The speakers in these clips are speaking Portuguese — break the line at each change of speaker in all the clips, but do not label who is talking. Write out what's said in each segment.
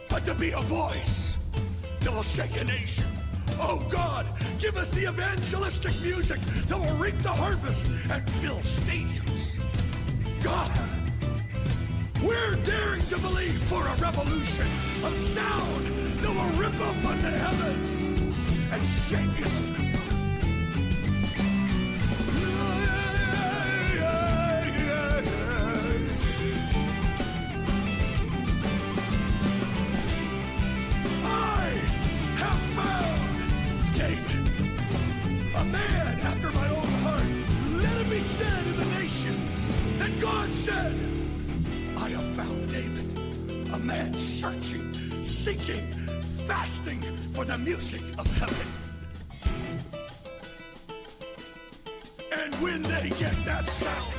but to be a voice that will shake a nation. Oh God, give us the evangelistic music that will reap the harvest and fill stadiums. God, we're daring to believe for a revolution of sound that will rip open the heavens and shake history. I have found David, a man after my own heart. Let it be said in the nations that God said, I have found David, a man searching, seeking, fasting for the music of heaven. And when they get that sound,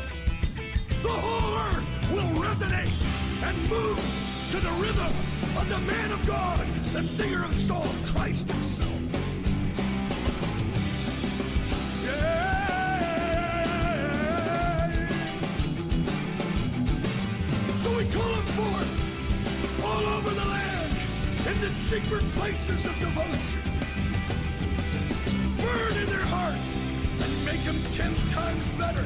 the whole earth will resonate and move to the rhythm of the man of God, the singer of song, Christ himself. So we call him forth all over the land in the secret places of devotion. Burn in their hearts and make them 10 times better.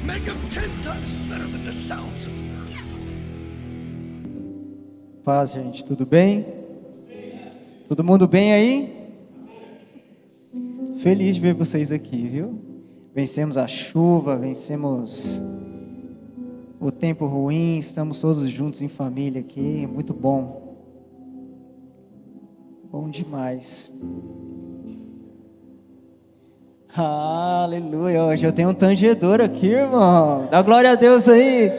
Make them 10 times better than the sounds of the earth.
Paz, gente, tudo bem? Todo mundo bem aí? Feliz de ver vocês aqui, viu? Vencemos a chuva, vencemos o tempo ruim, estamos todos juntos em família aqui, muito bom. Bom demais. Aleluia, hoje eu tenho um tangedor aqui, irmão. Dá glória a Deus aí.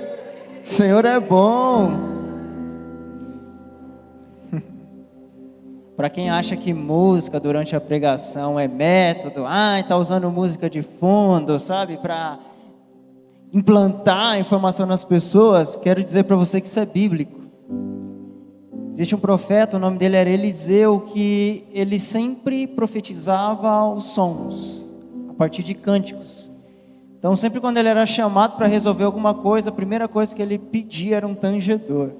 O Senhor é bom. Para quem acha que música durante a pregação é método, tá usando música de fundo, sabe, para implantar a informação nas pessoas, quero dizer para você que isso é bíblico. Existe um profeta, o nome dele era Eliseu, que ele sempre profetizava aos sons, a partir de cânticos. Então sempre quando ele era chamado para resolver alguma coisa, a primeira coisa que ele pedia era um tangedor.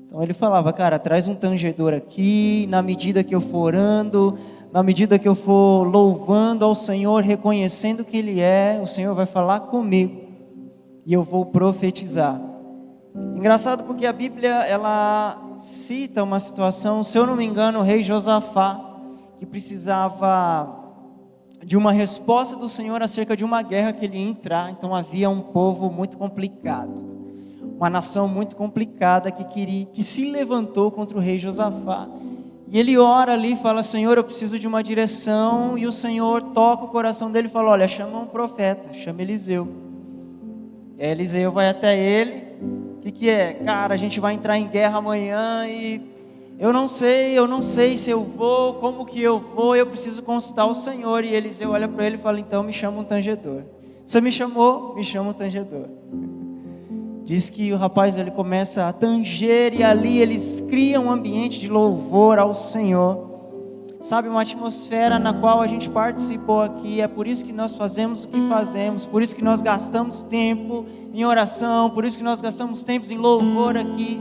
Então ele falava, cara, traz um tangedor aqui, na medida que eu for orando, na medida que eu for louvando ao Senhor, reconhecendo que Ele é, o Senhor vai falar comigo e eu vou profetizar. Engraçado porque a Bíblia, ela cita uma situação, se eu não me engano, o rei Josafá, que precisava de uma resposta do Senhor acerca de uma guerra que ele ia entrar. Então havia um povo muito complicado, uma nação muito complicada que se levantou contra o rei Josafá. E ele ora ali e fala, Senhor, eu preciso de uma direção. E o Senhor toca o coração dele e fala, olha, chama um profeta, chama Eliseu. E aí Eliseu vai até ele, o que é? Cara, a gente vai entrar em guerra amanhã e eu não sei se eu vou, como que eu vou, eu preciso consultar o Senhor. E Eliseu olha para ele e fala, então me chama um tangedor. Você me chamou? Me chama um tangedor. Diz que o rapaz ele começa a tanger e ali eles criam um ambiente de louvor ao Senhor. Sabe, uma atmosfera na qual a gente participou aqui. É por isso que nós fazemos o que fazemos, por isso que nós gastamos tempo em oração, por isso que nós gastamos tempo em louvor aqui.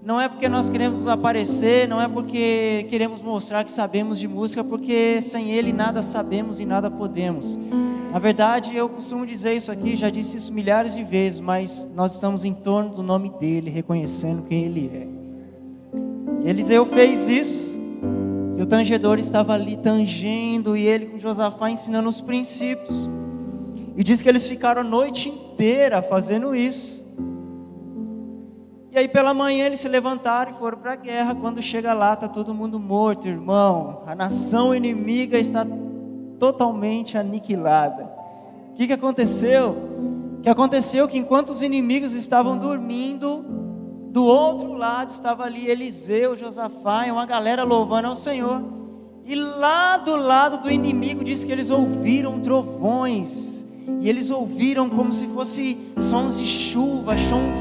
Não é porque nós queremos aparecer, não é porque queremos mostrar que sabemos de música, porque sem Ele nada sabemos e nada podemos. Na verdade, eu costumo dizer isso aqui, já disse isso milhares de vezes, mas nós estamos em torno do nome dEle, reconhecendo quem Ele é. E Eliseu fez isso, e o tangedor estava ali tangendo, e ele com Josafá ensinando os princípios. E diz que eles ficaram a noite inteira fazendo isso. E aí pela manhã eles se levantaram e foram para a guerra. Quando chega lá está todo mundo morto, irmão. A nação inimiga está totalmente aniquilada. O que aconteceu? O que aconteceu que enquanto os inimigos estavam dormindo, do outro lado estava ali Eliseu, Josafá e uma galera louvando ao Senhor. E lá do lado do inimigo diz que eles ouviram trovões. E eles ouviram como se fosse sons de chuva,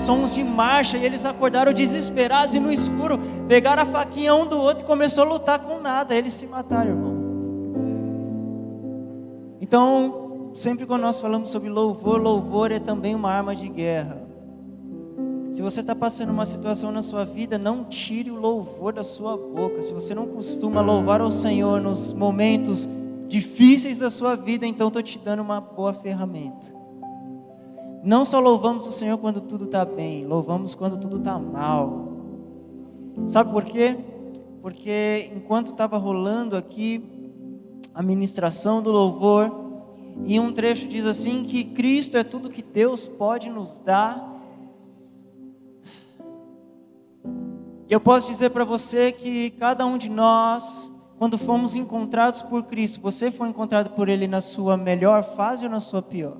sons de marcha. E eles acordaram desesperados e no escuro pegaram a faquinha um do outro e começou a lutar com nada. Eles se mataram, irmão. Então, sempre quando nós falamos sobre louvor, louvor é também uma arma de guerra. Se você está passando uma situação na sua vida, não tire o louvor da sua boca. Se você não costuma louvar ao Senhor nos momentos difíceis da sua vida, então estou te dando uma boa ferramenta. Não só louvamos o Senhor quando tudo está bem, louvamos quando tudo está mal. Sabe por quê? Porque enquanto estava rolando aqui a ministração do louvor, e um trecho diz assim que Cristo é tudo que Deus pode nos dar. E eu posso dizer para você que cada um de nós, quando fomos encontrados por Cristo, você foi encontrado por Ele na sua melhor fase ou na sua pior?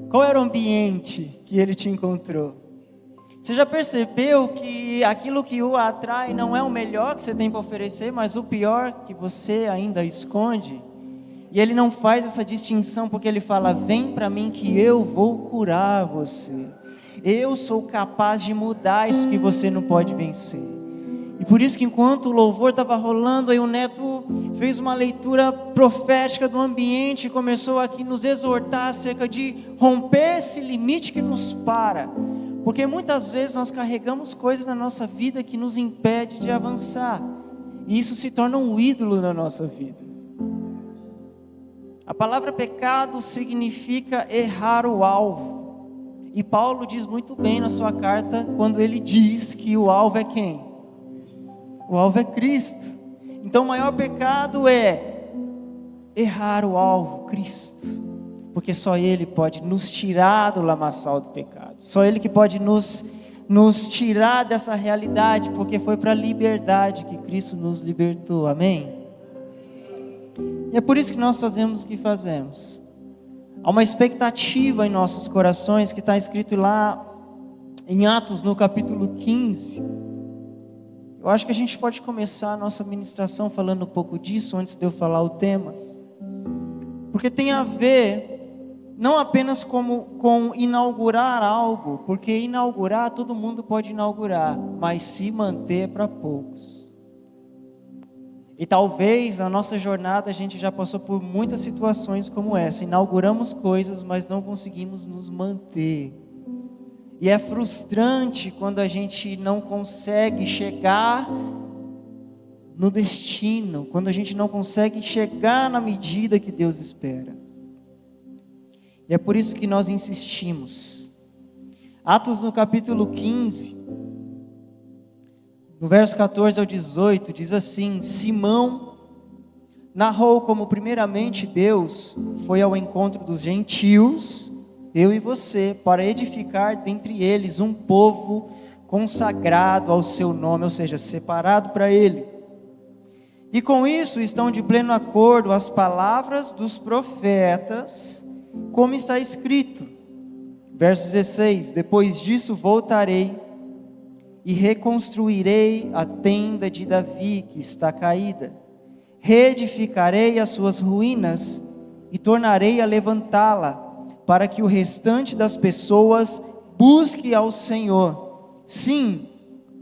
Qual era o ambiente que Ele te encontrou? Você já percebeu que aquilo que o atrai não é o melhor que você tem para oferecer, mas o pior que você ainda esconde? E Ele não faz essa distinção, porque Ele fala: vem para mim que eu vou curar você. Eu sou capaz de mudar isso que você não pode vencer. E por isso que enquanto o louvor estava rolando, aí o Neto fez uma leitura profética do ambiente e começou aqui nos exortar acerca de romper esse limite que nos para. Porque muitas vezes nós carregamos coisas na nossa vida que nos impede de avançar. E isso se torna um ídolo na nossa vida. A palavra pecado significa errar o alvo. E Paulo diz muito bem na sua carta, quando ele diz que o alvo é quem? O alvo é Cristo. Então o maior pecado é errar o alvo, Cristo. Porque só Ele pode nos tirar do lamaçal do pecado. Só Ele que pode nos tirar dessa realidade, porque foi para a liberdade que Cristo nos libertou, amém? E é por isso que nós fazemos o que fazemos. Há uma expectativa em nossos corações, que está escrito lá em Atos no capítulo 15. Eu acho que a gente pode começar a nossa ministração falando um pouco disso, antes de eu falar o tema. Porque tem a ver não apenas com inaugurar algo, porque inaugurar todo mundo pode inaugurar, mas se manter é para poucos. E talvez na nossa jornada a gente já passou por muitas situações como essa. Inauguramos coisas, mas não conseguimos nos manter. E é frustrante quando a gente não consegue chegar no destino, quando a gente não consegue chegar na medida que Deus espera. E é por isso que nós insistimos. Atos no capítulo 15, no verso 14 ao 18, diz assim: Simão narrou como primeiramente Deus foi ao encontro dos gentios, eu e você, para edificar dentre eles um povo consagrado ao seu nome, ou seja, separado para Ele. E com isso estão de pleno acordo as palavras dos profetas, como está escrito. Verso 16: Depois disso voltarei e reconstruirei a tenda de Davi que está caída, reedificarei as suas ruínas e tornarei a levantá-la, para que o restante das pessoas busque ao Senhor, sim,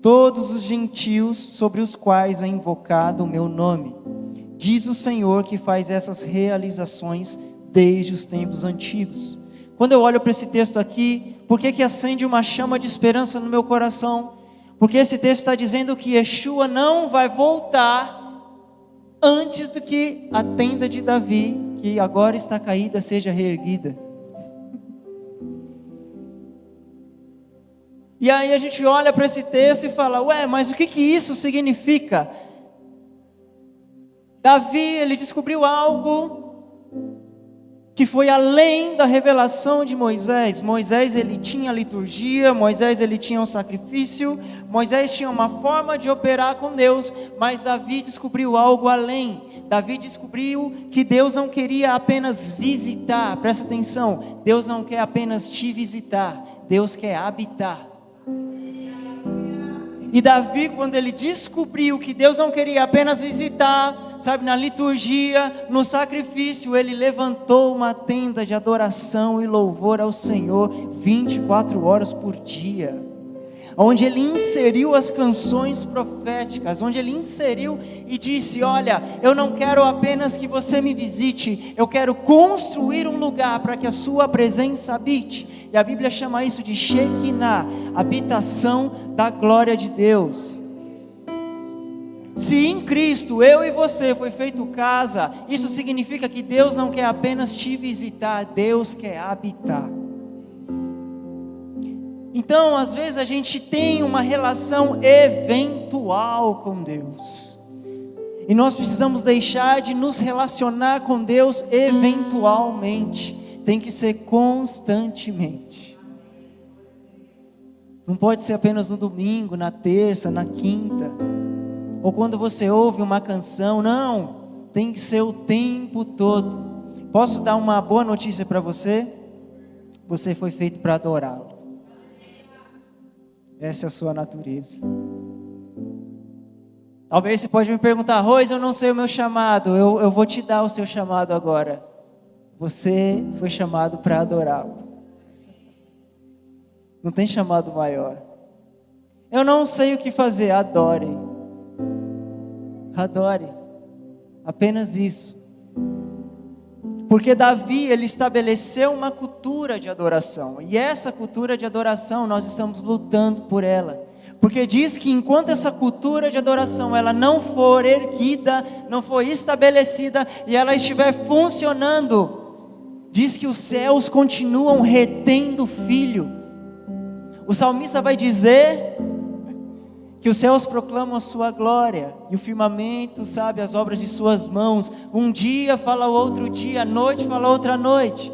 todos os gentios sobre os quais é invocado o meu nome. Diz o Senhor que faz essas realizações desde os tempos antigos. Quando eu olho para esse texto aqui, por que acende uma chama de esperança no meu coração? Porque esse texto está dizendo que Yeshua não vai voltar antes do que a tenda de Davi, que agora está caída, seja reerguida. E aí a gente olha para esse texto e fala: ué, mas o que isso significa? Davi, ele descobriu algo que foi além da revelação de Moisés. Moisés, ele tinha liturgia, Moisés, ele tinha um sacrifício, Moisés tinha uma forma de operar com Deus, mas Davi descobriu algo além. Davi descobriu que Deus não queria apenas visitar, presta atenção, Deus não quer apenas te visitar, Deus quer habitar. E Davi, quando ele descobriu que Deus não queria apenas visitar, sabe, na liturgia, no sacrifício, ele levantou uma tenda de adoração e louvor ao Senhor 24 horas por dia. onde ele inseriu as canções proféticas, onde ele inseriu e disse: olha, eu não quero apenas que você me visite, eu quero construir um lugar para que a sua presença habite. E a Bíblia chama isso de Shekinah, habitação da glória de Deus. Se em Cristo eu e você foi feito casa, isso significa que Deus não quer apenas te visitar, Deus quer habitar. Então, às vezes a gente tem uma relação eventual com Deus, e nós precisamos deixar de nos relacionar com Deus eventualmente, tem que ser constantemente. Não pode ser apenas no domingo, na terça, na quinta, ou quando você ouve uma canção. Não, tem que ser o tempo todo. Posso dar uma boa notícia para você? Você foi feito para adorá-lo. Essa é a sua natureza. Talvez você pode me perguntar: Rose, eu não sei o meu chamado. Eu vou te dar o seu chamado agora. Você foi chamado para adorá-lo. Não tem chamado maior. Eu não sei o que fazer. Adore. Adore. Apenas isso. Porque Davi, ele estabeleceu uma cultura de adoração. E essa cultura de adoração, nós estamos lutando por ela. Porque diz que enquanto essa cultura de adoração, ela não for erguida, não for estabelecida, e ela estiver funcionando, diz que os céus continuam retendo o filho. O salmista vai dizer que os céus proclamam a sua glória, e o firmamento sabe as obras de suas mãos. Um dia fala outro dia, a noite fala outra noite.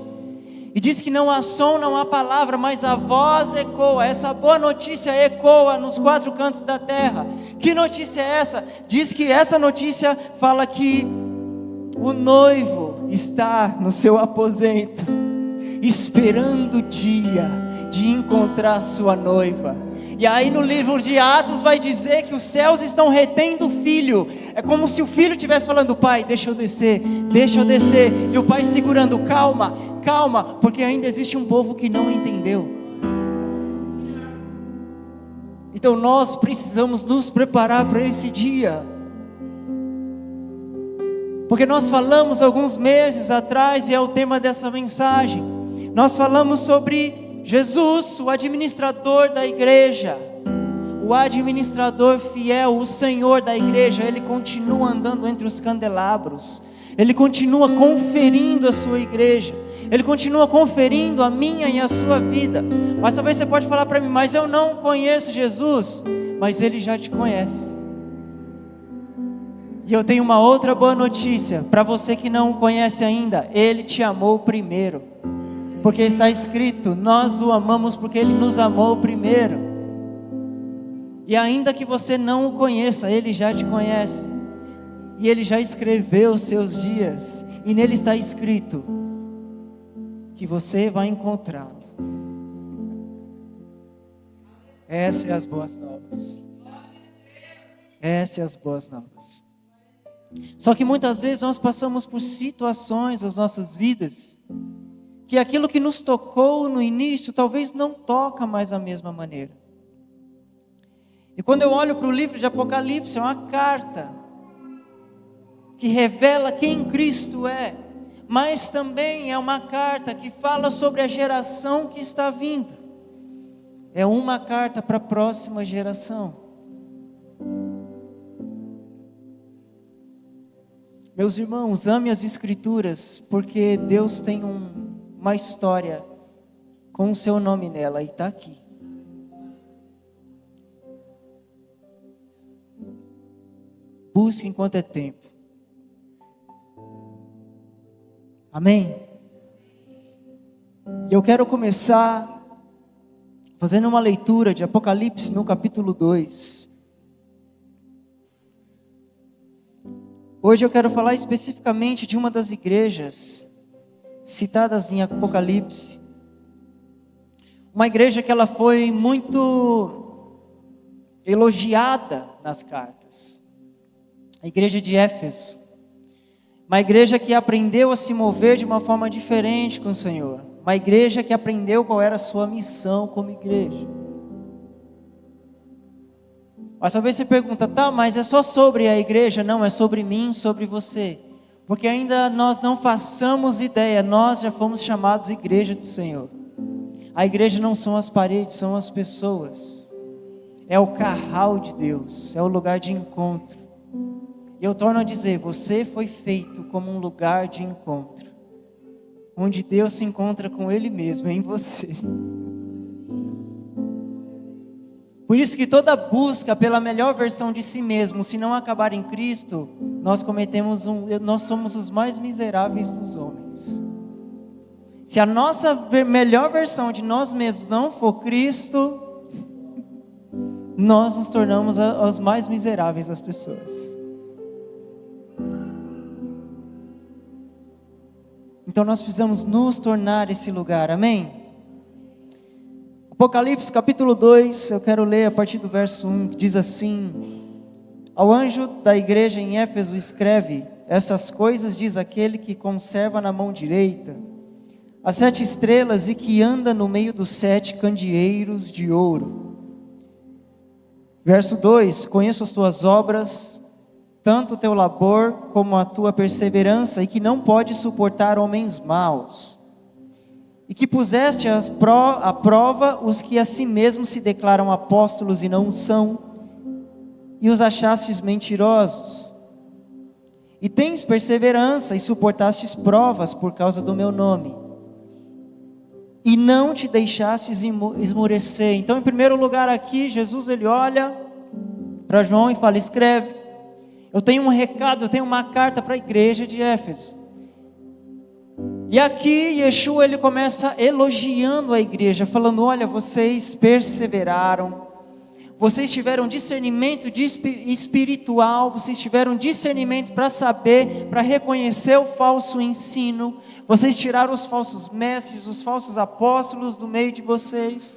E diz que não há som, não há palavra, mas a voz ecoa. Essa boa notícia ecoa nos quatro cantos da terra. Que notícia é essa? Diz que essa notícia fala que o noivo está no seu aposento, esperando o dia de encontrar sua noiva. E aí no livro de Atos vai dizer que os céus estão retendo o filho. É como se o filho estivesse falando: pai, deixa eu descer, deixa eu descer. E o pai segurando: calma, calma, porque ainda existe um povo que não entendeu. Então nós precisamos nos preparar para esse dia. Porque nós falamos alguns meses atrás, e é o tema dessa mensagem, nós falamos sobre Jesus, o administrador da igreja, o administrador fiel, o Senhor da igreja. Ele continua andando entre os candelabros, Ele continua conferindo a sua igreja, Ele continua conferindo a minha e a sua vida. Mas talvez você pode falar para mim: mas eu não conheço Jesus. Mas Ele já te conhece. E eu tenho uma outra boa notícia para você que não o conhece ainda: Ele te amou primeiro. Porque está escrito: nós o amamos porque Ele nos amou primeiro. E ainda que você não o conheça, Ele já te conhece. E Ele já escreveu os seus dias. E nele está escrito que você vai encontrá-lo. Essas são as boas novas. Essas são as boas novas. Só que muitas vezes nós passamos por situações nas nossas vidas que aquilo que nos tocou no início talvez não toca mais da mesma maneira. E quando eu olho para o livro de Apocalipse, é uma carta que revela quem Cristo é, mas também é uma carta que fala sobre a geração que está vindo. É uma carta para a próxima geração. Meus irmãos, ame as Escrituras, porque Deus tem uma história com o seu nome nela, e está aqui. Busque enquanto é tempo. Amém? E eu quero começar fazendo uma leitura de Apocalipse no capítulo 2. Hoje eu quero falar especificamente de uma das igrejas citadas em Apocalipse. Uma igreja que ela foi muito elogiada nas cartas. A igreja de Éfeso. Uma igreja que aprendeu a se mover de uma forma diferente com o Senhor. Uma igreja que aprendeu qual era a sua missão como igreja. Mas talvez você pergunta, tá, mas é só sobre a igreja? Não, é sobre mim, sobre você. Porque ainda nós não façamos ideia, nós já fomos chamados igreja do Senhor. A igreja não são as paredes, são as pessoas. É o curral de Deus, é o lugar de encontro. E eu torno a dizer, você foi feito como um lugar de encontro, onde Deus se encontra com Ele mesmo, em você. Por isso que toda busca pela melhor versão de si mesmo, se não acabar em Cristo, nós somos os mais miseráveis dos homens. Se a nossa melhor versão de nós mesmos não for Cristo, nós nos tornamos os mais miseráveis das pessoas. Então nós precisamos nos tornar esse lugar, amém? Apocalipse capítulo 2, eu quero ler a partir do verso 1, que diz assim: ao anjo da igreja em Éfeso escreve: essas coisas diz aquele que conserva na mão direita as 7 estrelas e que anda no meio dos 7 candeeiros de ouro. Verso 2: conheço as tuas obras, tanto o teu labor como a tua perseverança, e que não podes suportar homens maus, e que puseste à prova os que a si mesmos se declaram apóstolos e não o são, e os achastes mentirosos. E tens perseverança e suportastes provas por causa do meu nome, e não te deixastes esmorecer. Então, em primeiro lugar aqui, Jesus ele olha para João e fala: escreve, eu tenho um recado, eu tenho uma carta para a igreja de Éfeso. E aqui Yeshua ele começa elogiando a igreja, falando: olha, vocês perseveraram, vocês tiveram discernimento espiritual, vocês tiveram discernimento para saber, para reconhecer o falso ensino, vocês tiraram os falsos mestres, os falsos apóstolos do meio de vocês,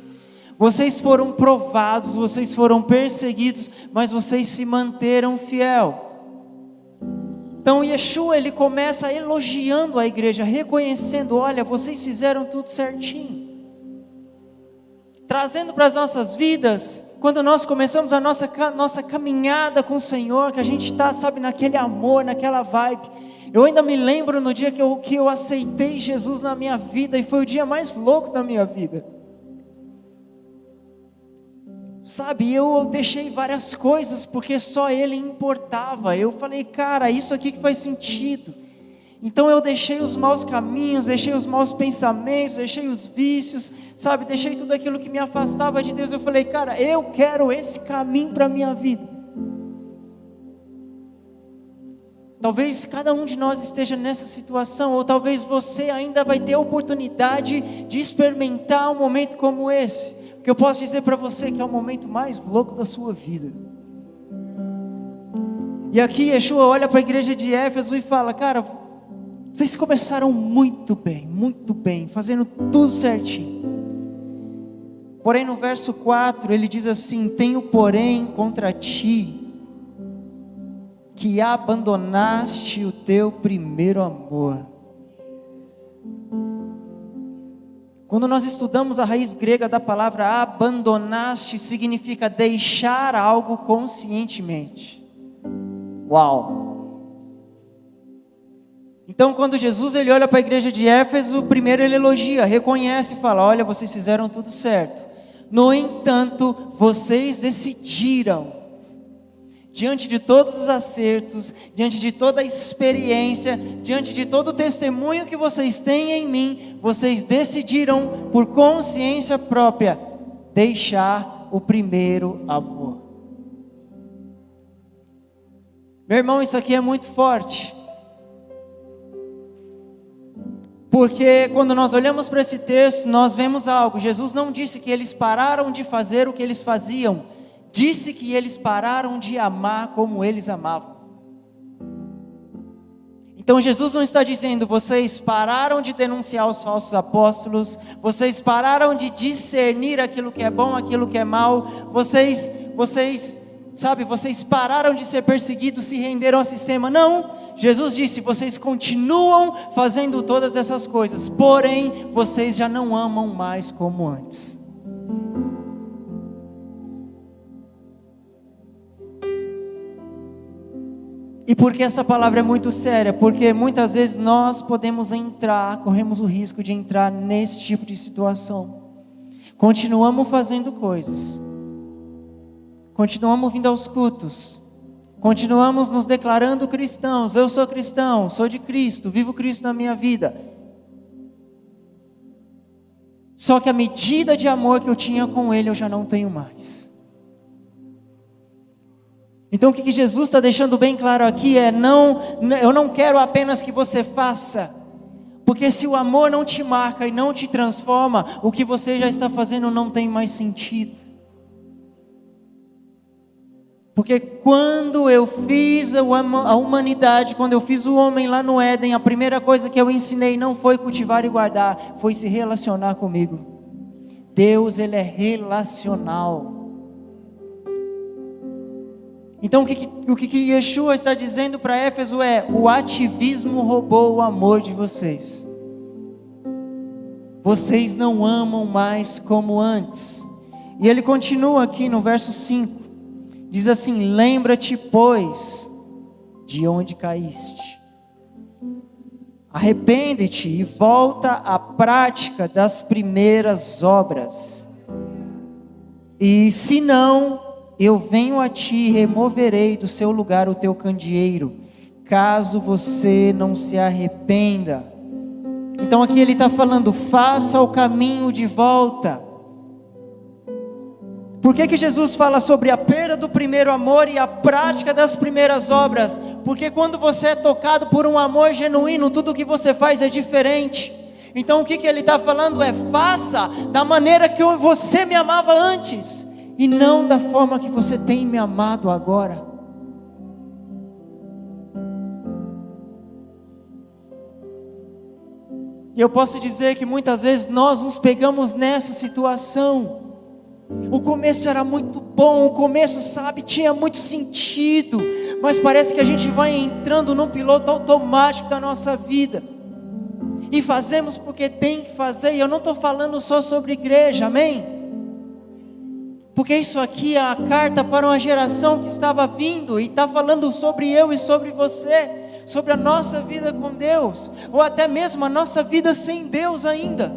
vocês foram provados, vocês foram perseguidos, mas vocês se manteram fiel. Então Yeshua ele começa elogiando a igreja, reconhecendo: olha, vocês fizeram tudo certinho. Trazendo para as nossas vidas, quando nós começamos a nossa caminhada com o Senhor, que a gente está, sabe, naquele amor, naquela vibe. Eu ainda me lembro no dia que eu aceitei Jesus na minha vida, e foi o dia mais louco da minha vida. Sabe, eu deixei várias coisas, porque só Ele importava. Eu falei: cara, isso aqui que faz sentido. Então eu deixei os maus caminhos, deixei os maus pensamentos, deixei os vícios, sabe, deixei tudo aquilo que me afastava de Deus. Eu falei: cara, eu quero esse caminho para a minha vida. Talvez cada um de nós esteja nessa situação, ou talvez você ainda vai ter a oportunidade de experimentar um momento como esse, que eu posso dizer para você que é o momento mais louco da sua vida. E aqui Yeshua olha para a igreja de Éfeso e fala: cara, vocês começaram muito bem, fazendo tudo certinho. Porém no verso 4 ele diz assim: tenho porém contra ti, que abandonaste o teu primeiro amor. Quando nós estudamos a raiz grega da palavra abandonaste, significa deixar algo conscientemente. Uau! Então quando Jesus ele olha para a igreja de Éfeso, primeiro ele elogia, reconhece e fala: olha, vocês fizeram tudo certo. No entanto, vocês decidiram, diante de todos os acertos, diante de toda a experiência, diante de todo o testemunho que vocês têm em mim, vocês decidiram por consciência própria deixar o primeiro amor. Meu irmão, isso aqui é muito forte, porque quando nós olhamos para esse texto, nós vemos algo. Jesus não disse que eles pararam de fazer o que eles faziam, disse que eles pararam de amar como eles amavam. Então Jesus não está dizendo: vocês pararam de denunciar os falsos apóstolos, vocês pararam de discernir aquilo que é bom, aquilo que é mal, vocês pararam de ser perseguidos, se renderam ao sistema. Não, Jesus disse: vocês continuam fazendo todas essas coisas, porém vocês já não amam mais como antes. E por que essa palavra é muito séria? Porque muitas vezes nós corremos o risco de entrar nesse tipo de situação. Continuamos fazendo coisas, continuamos vindo aos cultos, continuamos nos declarando cristãos. Eu sou cristão, sou de Cristo, vivo Cristo na minha vida. Só que a medida de amor que eu tinha com Ele, eu já não tenho mais. Então o que Jesus está deixando bem claro aqui é, eu não quero apenas que você faça, porque se o amor não te marca e não te transforma, o que você já está fazendo não tem mais sentido. Porque quando eu fiz a humanidade, quando eu fiz o homem lá no Éden, a primeira coisa que eu ensinei não foi cultivar e guardar, foi se relacionar comigo. Deus, Ele é relacional. Então o que Yeshua está dizendo para Éfeso é: o ativismo roubou o amor de vocês. Vocês não amam mais como antes. E ele continua aqui no verso 5. Diz assim: lembra-te, pois, de onde caíste. Arrepende-te e volta à prática das primeiras obras. E se não, eu venho a ti e removerei do seu lugar o teu candeeiro, caso você não se arrependa. Então aqui ele está falando: faça o caminho de volta. Por que Jesus fala sobre a perda do primeiro amor e a prática das primeiras obras? Porque quando você é tocado por um amor genuíno, tudo o que você faz é diferente. Então o que ele está falando é: faça da maneira que você me amava antes, e não da forma que você tem me amado agora. E eu posso dizer que muitas vezes nós nos pegamos nessa situação. O começo era muito bom, o começo, tinha muito sentido, mas parece que a gente vai entrando num piloto automático da nossa vida, e fazemos porque tem que fazer. E eu não estou falando só sobre igreja, amém? Porque isso aqui é a carta para uma geração que estava vindo, e está falando sobre eu e sobre você, sobre a nossa vida com Deus, ou até mesmo a nossa vida sem Deus ainda.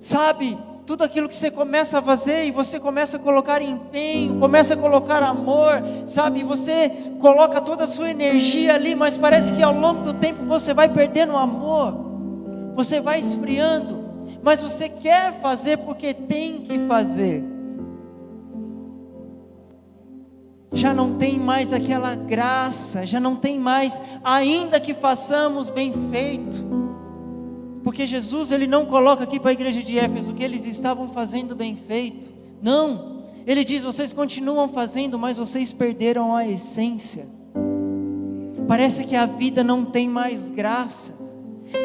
Sabe, tudo aquilo que você começa a fazer, e você começa a colocar empenho, começa a colocar amor, sabe, você coloca toda a sua energia ali, mas parece que ao longo do tempo você vai perdendo o amor, você vai esfriando, mas você quer fazer porque tem que fazer. Já não tem mais aquela graça, já não tem mais, ainda que façamos bem feito. Porque Jesus, Ele não coloca aqui para a igreja de Éfeso que eles estavam fazendo bem feito. Não, Ele diz: vocês continuam fazendo, mas vocês perderam a essência. Parece que a vida não tem mais graça.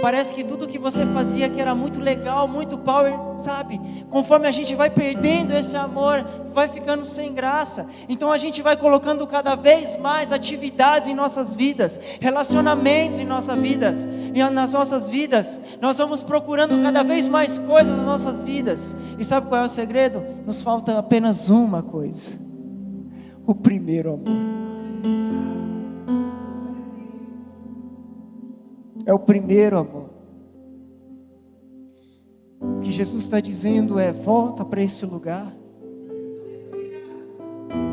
Parece que tudo que você fazia que era muito legal, muito power, sabe? Conforme a gente vai perdendo esse amor, vai ficando sem graça. Então a gente vai colocando cada vez mais atividades em nossas vidas, relacionamentos em nossas vidas, e nas nossas vidas nós vamos procurando cada vez mais coisas nas nossas vidas. E sabe qual é o segredo? Nos falta apenas uma coisa: o primeiro amor. É o primeiro amor. O que Jesus está dizendo é: volta para esse lugar.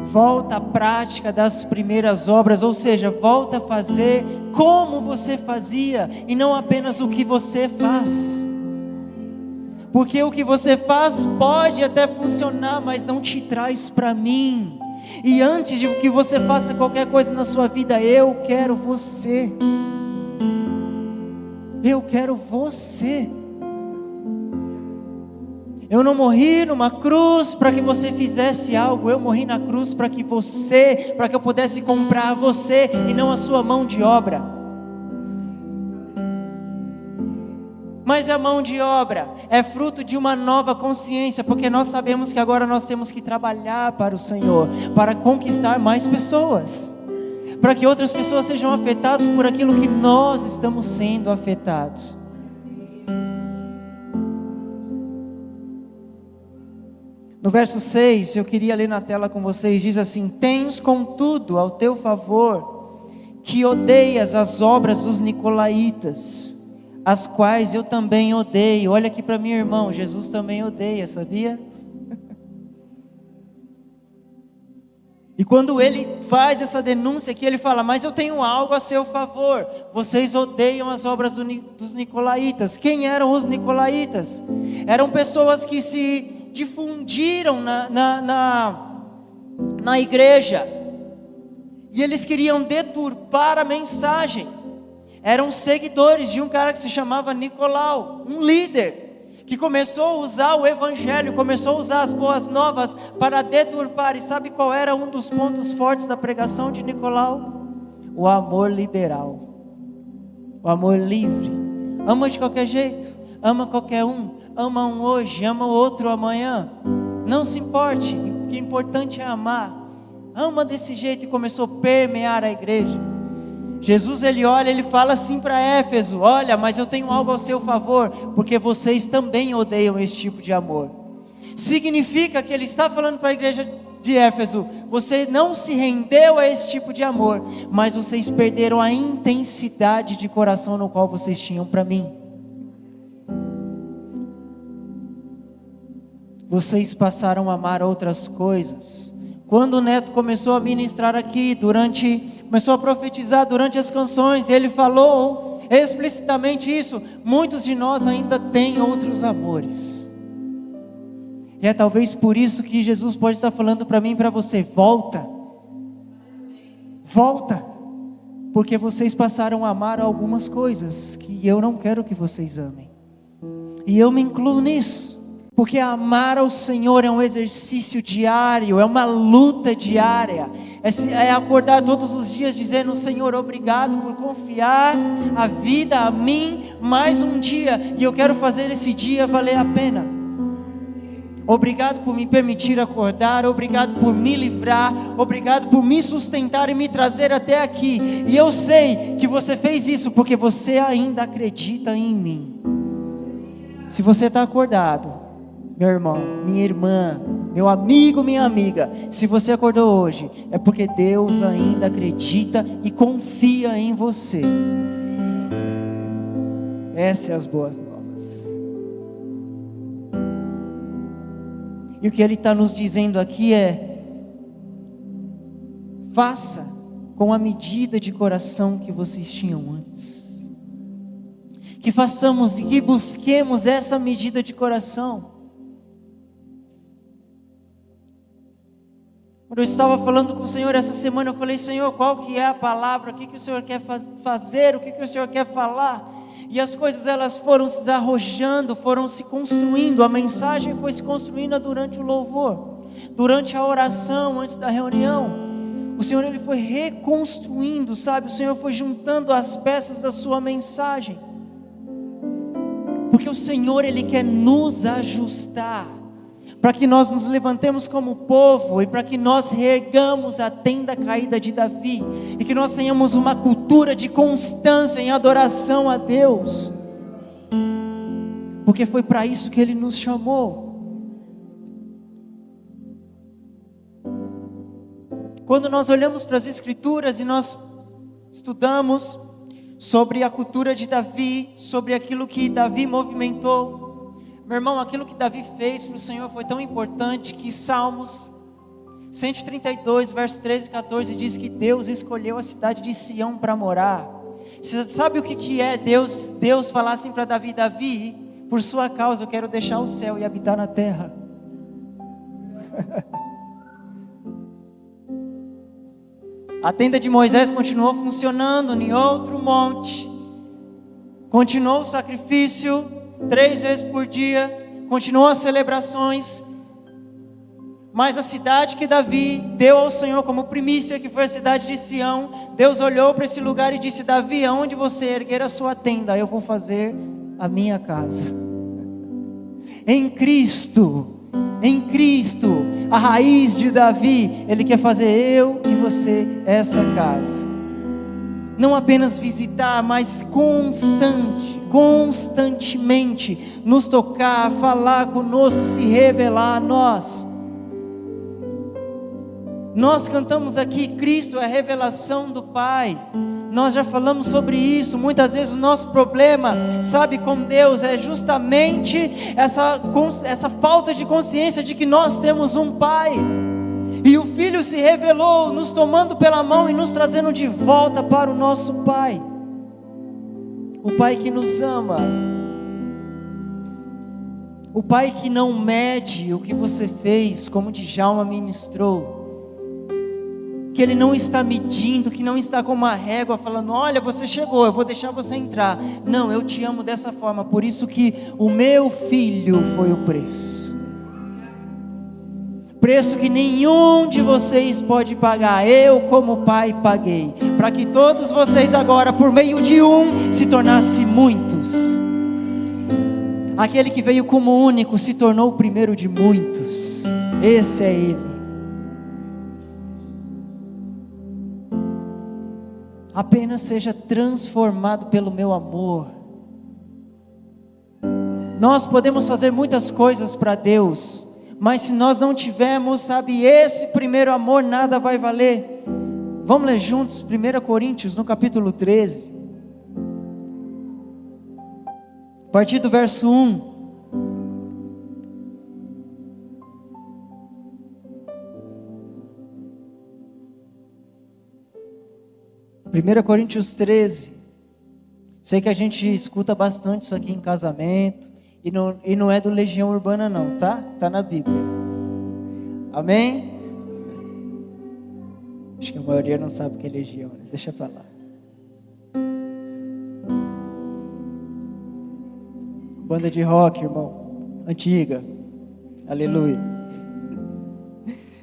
Volta à prática das primeiras obras, ou seja, volta a fazer como você fazia, e não apenas o que você faz. Porque o que você faz pode até funcionar, mas não te traz para mim. E antes de que você faça qualquer coisa na sua vida, eu quero você. Eu quero você. Eu não morri numa cruz para que você fizesse algo. Eu morri na cruz para que eu pudesse comprar você e não a sua mão de obra. Mas a mão de obra é fruto de uma nova consciência, porque nós sabemos que agora nós temos que trabalhar para o Senhor, para conquistar mais pessoas, para que outras pessoas sejam afetadas por aquilo que nós estamos sendo afetados. No verso 6, eu queria ler na tela com vocês, diz assim: tens contudo ao teu favor, que odeias as obras dos nicolaítas, as quais eu também odeio. Olha aqui para mim, irmão, Jesus também odeia, sabia? E quando ele faz essa denúncia aqui, ele fala: mas eu tenho algo a seu favor, vocês odeiam as obras dos nicolaítas. Quem eram os nicolaítas? Eram pessoas que se difundiram na igreja, e eles queriam deturpar a mensagem. Eram seguidores de um cara que se chamava Nicolau, um líder, que começou a usar o evangelho, começou a usar as boas novas para deturpar. E sabe qual era um dos pontos fortes da pregação de Nicolau? O amor liberal, o amor livre. Ama de qualquer jeito, ama qualquer um, ama um hoje, ama o outro amanhã, não se importe, o que é importante é amar. Ama desse jeito. E começou a permear a igreja. Jesus, ele olha, ele fala assim para Éfeso: olha, mas eu tenho algo ao seu favor, porque vocês também odeiam esse tipo de amor. Significa que ele está falando para a igreja de Éfeso: você não se rendeu a esse tipo de amor, mas vocês perderam a intensidade de coração no qual vocês tinham para mim. Vocês passaram a amar outras coisas. Quando o Neto começou a ministrar aqui, começou a profetizar durante as canções, ele falou explicitamente isso: muitos de nós ainda têm outros amores. E é talvez por isso que Jesus pode estar falando para mim e para você: volta, porque vocês passaram a amar algumas coisas que eu não quero que vocês amem, e eu me incluo nisso. Porque amar ao Senhor é um exercício diário, é uma luta diária, é acordar todos os dias dizendo: Senhor, obrigado por confiar a vida a mim mais um dia, e eu quero fazer esse dia valer a pena. Obrigado por me permitir acordar, obrigado por me livrar, obrigado por me sustentar e me trazer até aqui, e eu sei que você fez isso porque você ainda acredita em mim. Se você está acordado, meu irmão, minha irmã, meu amigo, minha amiga, se você acordou hoje, é porque Deus ainda acredita e confia em você. Essas são as boas novas. E o que Ele está nos dizendo aqui é: faça com a medida de coração que vocês tinham antes. Que façamos e que busquemos essa medida de coração. Quando eu estava falando com o Senhor essa semana, eu falei: Senhor, qual que é a palavra? O que o Senhor quer fazer? O que o Senhor quer falar? E as coisas, elas foram se desarrojando, foram se construindo. A mensagem foi se construindo durante o louvor, durante a oração, antes da reunião. O Senhor, Ele foi reconstruindo, sabe? O Senhor foi juntando as peças da sua mensagem. Porque o Senhor, Ele quer nos ajustar, para que nós nos levantemos como povo, e para que nós reergamos a tenda caída de Davi, e que nós tenhamos uma cultura de constância em adoração a Deus, porque foi para isso que Ele nos chamou. Quando nós olhamos para as Escrituras e nós estudamos sobre a cultura de Davi, sobre aquilo que Davi movimentou, meu irmão, aquilo que Davi fez para o Senhor foi tão importante que Salmos 132, verso 13 e 14 diz que Deus escolheu a cidade de Sião para morar. Você sabe o que é Deus falar assim para Davi: Davi, por sua causa eu quero deixar o céu e habitar na terra. A tenda de Moisés continuou funcionando em outro monte, continuou o sacrifício 3 vezes por dia, continuou as celebrações, mas a cidade que Davi deu ao Senhor como primícia, que foi a cidade de Sião, Deus olhou para esse lugar e disse: Davi, aonde você erguer a sua tenda, eu vou fazer a minha casa. Em Cristo, a raiz de Davi, Ele quer fazer eu e você essa casa. Não apenas visitar, mas constantemente nos tocar, falar conosco, se revelar a nós. Nós cantamos aqui, Cristo é a revelação do Pai. Nós já falamos sobre isso. Muitas vezes o nosso problema, sabe, com Deus é justamente essa falta de consciência de que nós temos um Pai. E o Filho se revelou, nos tomando pela mão e nos trazendo de volta para o nosso Pai. O Pai que nos ama. O Pai que não mede o que você fez, como Djalma ministrou. Que Ele não está medindo, que não está com uma régua falando, olha, você chegou, eu vou deixar você entrar. Não, eu te amo dessa forma, por isso que o meu Filho foi o preço. Preço que nenhum de vocês pode pagar, eu como Pai paguei, para que todos vocês agora, por meio de um, se tornassem muitos. Aquele que veio como único, se tornou o primeiro de muitos. Esse é Ele. Apenas seja transformado pelo meu amor. Nós podemos fazer muitas coisas para Deus, mas se nós não tivermos, sabe, esse primeiro amor, nada vai valer. Vamos ler juntos 1 Coríntios, no capítulo 13, a partir do verso 1. Primeira Coríntios 13, sei que a gente escuta bastante isso aqui em casamento, e não é do Legião Urbana não, tá? Tá na Bíblia, amém? Acho que a maioria não sabe o que é Legião, né? Deixa pra lá. Banda de rock, irmão, antiga, aleluia.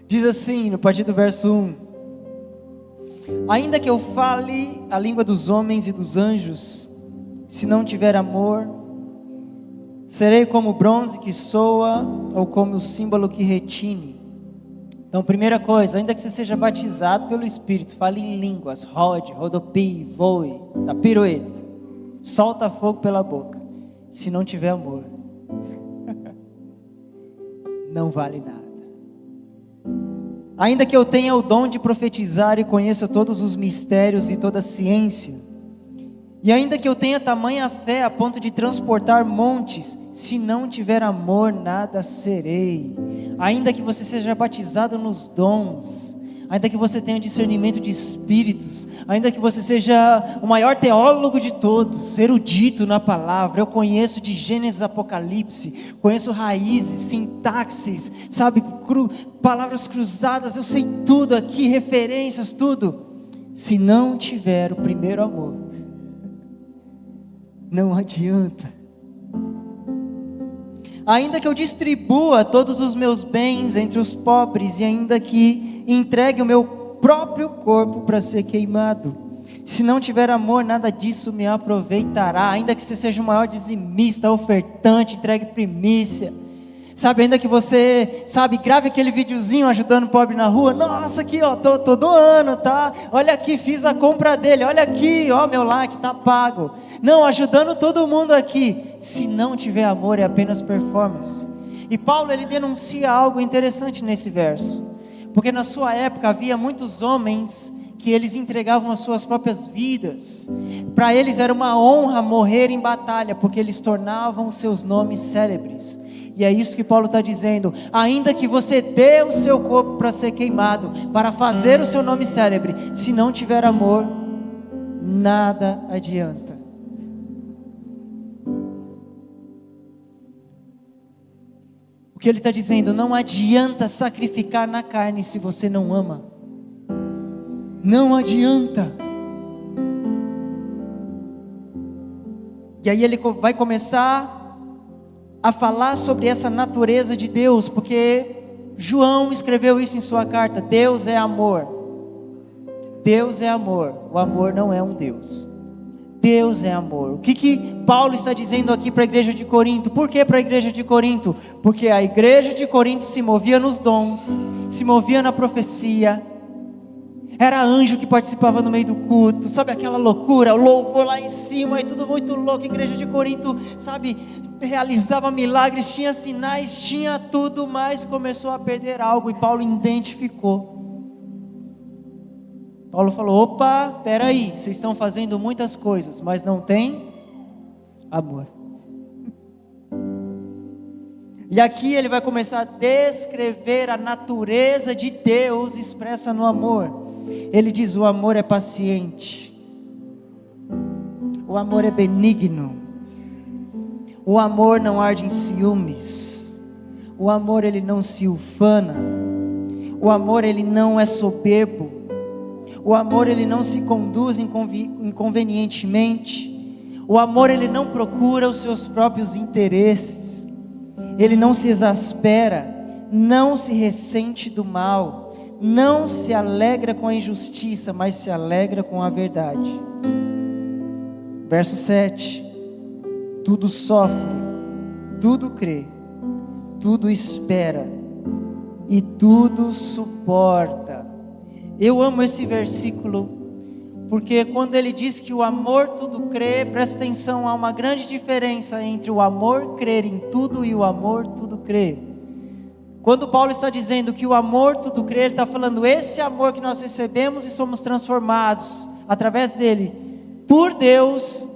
Diz assim, no partir do verso 1. Ainda que eu fale a língua dos homens e dos anjos, se não tiver amor, serei como o bronze que soa, ou como o símbolo que retine. Então, primeira coisa, ainda que você seja batizado pelo Espírito, fale em línguas, rodopie, voe, dá pirueta, solta fogo pela boca, se não tiver amor, não vale nada. Ainda que eu tenha o dom de profetizar e conheça todos os mistérios e toda a ciência, e ainda que eu tenha tamanha fé a ponto de transportar montes, se não tiver amor, nada serei. Ainda que você seja batizado nos dons, ainda que você tenha discernimento de espíritos, ainda que você seja o maior teólogo de todos, erudito na palavra, eu conheço de Gênesis a Apocalipse, conheço raízes, sintaxes, sabe, palavras cruzadas, eu sei tudo aqui, referências, tudo. Se não tiver o primeiro amor, não adianta. Ainda que eu distribua todos os meus bens entre os pobres, e ainda que entregue o meu próprio corpo para ser queimado, se não tiver amor, nada disso me aproveitará. Ainda que você seja o maior dizimista, ofertante, entregue primícia, sabe, ainda que você, sabe, grave aquele videozinho ajudando o pobre na rua, nossa, aqui ó, tô doando, tá, olha aqui, fiz a compra dele, olha aqui, ó, meu like tá pago, não, ajudando todo mundo aqui, se não tiver amor é apenas performance. E Paulo, ele denuncia algo interessante nesse verso, porque na sua época havia muitos homens que eles entregavam as suas próprias vidas, para eles era uma honra morrer em batalha, porque eles tornavam os seus nomes célebres. E é isso que Paulo está dizendo, ainda que você dê o seu corpo para ser queimado, para fazer o seu nome célebre, se não tiver amor, nada adianta. O que ele está dizendo, não adianta sacrificar na carne se você não ama, não adianta. E aí ele vai começar a falar sobre essa natureza de Deus, porque João escreveu isso em sua carta, Deus é amor. Deus é amor, o amor não é um Deus. Deus é amor. O que Paulo está dizendo aqui para a igreja de Corinto? Por que para a igreja de Corinto? Porque a igreja de Corinto se movia nos dons, se movia na profecia, era anjo que participava no meio do culto, sabe aquela loucura, o louvor lá em cima e tudo muito louco. A igreja de Corinto, sabe, realizava milagres, tinha sinais, tinha tudo, mas começou a perder algo, e Paulo identificou. Paulo falou: opa, peraí, vocês estão fazendo muitas coisas, mas não tem amor. E aqui ele vai começar a descrever a natureza de Deus expressa no amor. Ele diz: o amor é paciente, o amor é benigno, o amor não arde em ciúmes, o amor ele não se ufana, o amor ele não é soberbo, o amor ele não se conduz inconvenientemente, o amor ele não procura os seus próprios interesses, ele não se exaspera, não se ressente do mal, não se alegra com a injustiça, mas se alegra com a verdade. Verso 7: tudo sofre, tudo crê, tudo espera e tudo suporta. Eu amo esse versículo, porque quando ele diz que o amor tudo crê, presta atenção, há uma grande diferença entre o amor crer em tudo e o amor tudo crer. Quando Paulo está dizendo que o amor tudo crê, ele está falando esse amor que nós recebemos e somos transformados através dele, por Deus,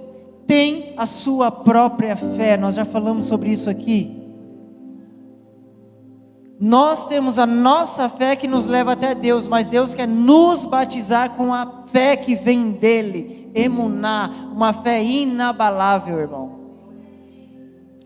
tem a sua própria fé. Nós já falamos sobre isso aqui. Nós temos a nossa fé que nos leva até Deus, mas Deus quer nos batizar com a fé que vem dele, emuná, uma fé inabalável, irmão.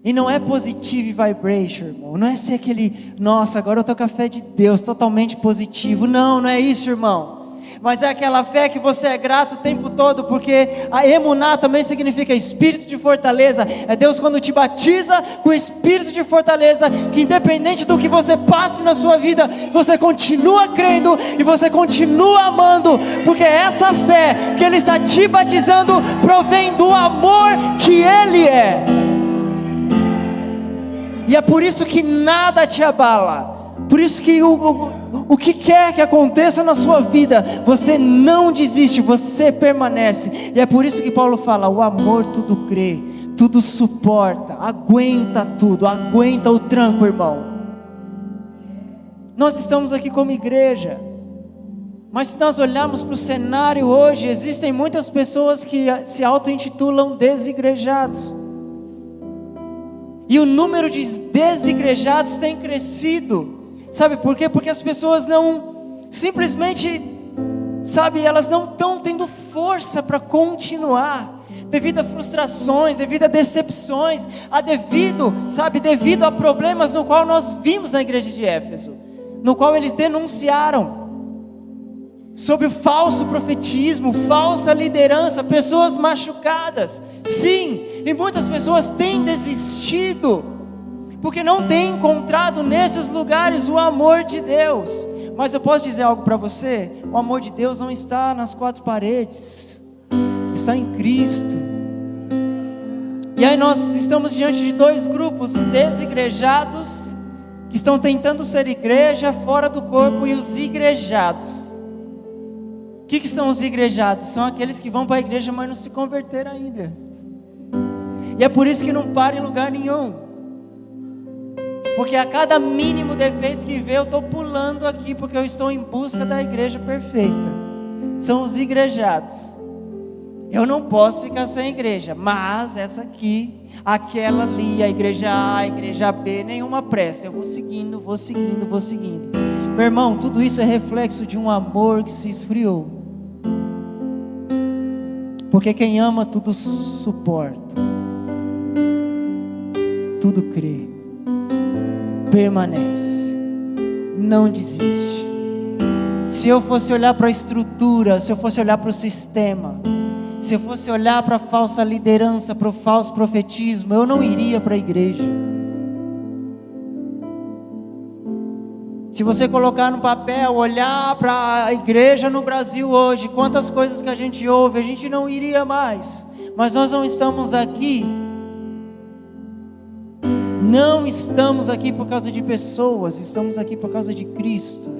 E não é positive vibration, irmão, não é ser aquele, nossa, agora eu estou com a fé de Deus, totalmente positivo, não é isso, irmão. Mas é aquela fé que você é grato o tempo todo, porque a emuná também significa espírito de fortaleza. É Deus quando te batiza com espírito de fortaleza, que independente do que você passe na sua vida, você continua crendo e você continua amando, porque essa fé que Ele está te batizando provém do amor que Ele é. E é por isso que nada te abala, por isso que o que quer que aconteça na sua vida, você não desiste, você permanece. E é por isso que Paulo fala: o amor tudo crê, tudo suporta, aguenta tudo, aguenta o tranco, irmão. Nós estamos aqui como igreja, mas se nós olharmos para o cenário hoje, existem muitas pessoas que se auto-intitulam desigrejados, e o número de desigrejados tem crescido. Sabe por quê? Porque as pessoas não, simplesmente, sabe, elas não estão tendo força para continuar, devido a frustrações, devido a decepções, devido a problemas no qual nós vimos na igreja de Éfeso, no qual eles denunciaram, sobre o falso profetismo, falsa liderança, pessoas machucadas, sim, e muitas pessoas têm desistido, porque não tem encontrado nesses lugares o amor de Deus. Mas eu posso dizer algo para você: o amor de Deus não está nas quatro paredes, está em Cristo. E aí nós estamos diante de dois grupos: os desigrejados, que estão tentando ser igreja fora do corpo, e os igrejados. O que são os igrejados? São aqueles que vão para a igreja, mas não se converteram ainda. E é por isso que não para em lugar nenhum, porque a cada mínimo defeito que vê, eu estou pulando aqui, porque eu estou em busca da igreja perfeita. São os igrejados. Eu não posso ficar sem igreja, mas essa aqui, aquela ali, a igreja A, a igreja B, nenhuma presta. Eu vou seguindo. Meu irmão, tudo isso é reflexo de um amor que se esfriou. Porque quem ama tudo suporta, tudo crê, permanece, não desiste. Se eu fosse olhar para a estrutura, se eu fosse olhar para o sistema, se eu fosse olhar para a falsa liderança, para o falso profetismo, eu não iria para a igreja. Se você colocar no papel, olhar para a igreja no Brasil hoje, quantas coisas que a gente ouve, a gente não iria mais. Mas nós não estamos aqui. Não estamos aqui por causa de pessoas, estamos aqui por causa de Cristo.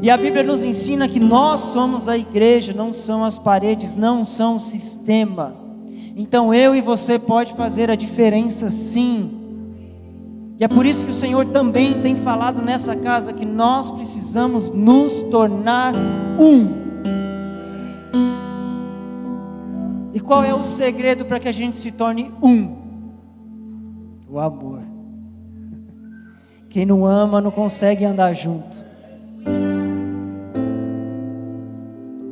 E a Bíblia nos ensina que nós somos a igreja, não são as paredes, não são o sistema. Então eu e você pode fazer a diferença, sim. E é por isso que o Senhor também tem falado nessa casa que nós precisamos nos tornar um. E qual é o segredo para que a gente se torne um? O amor. Quem não ama não consegue andar junto.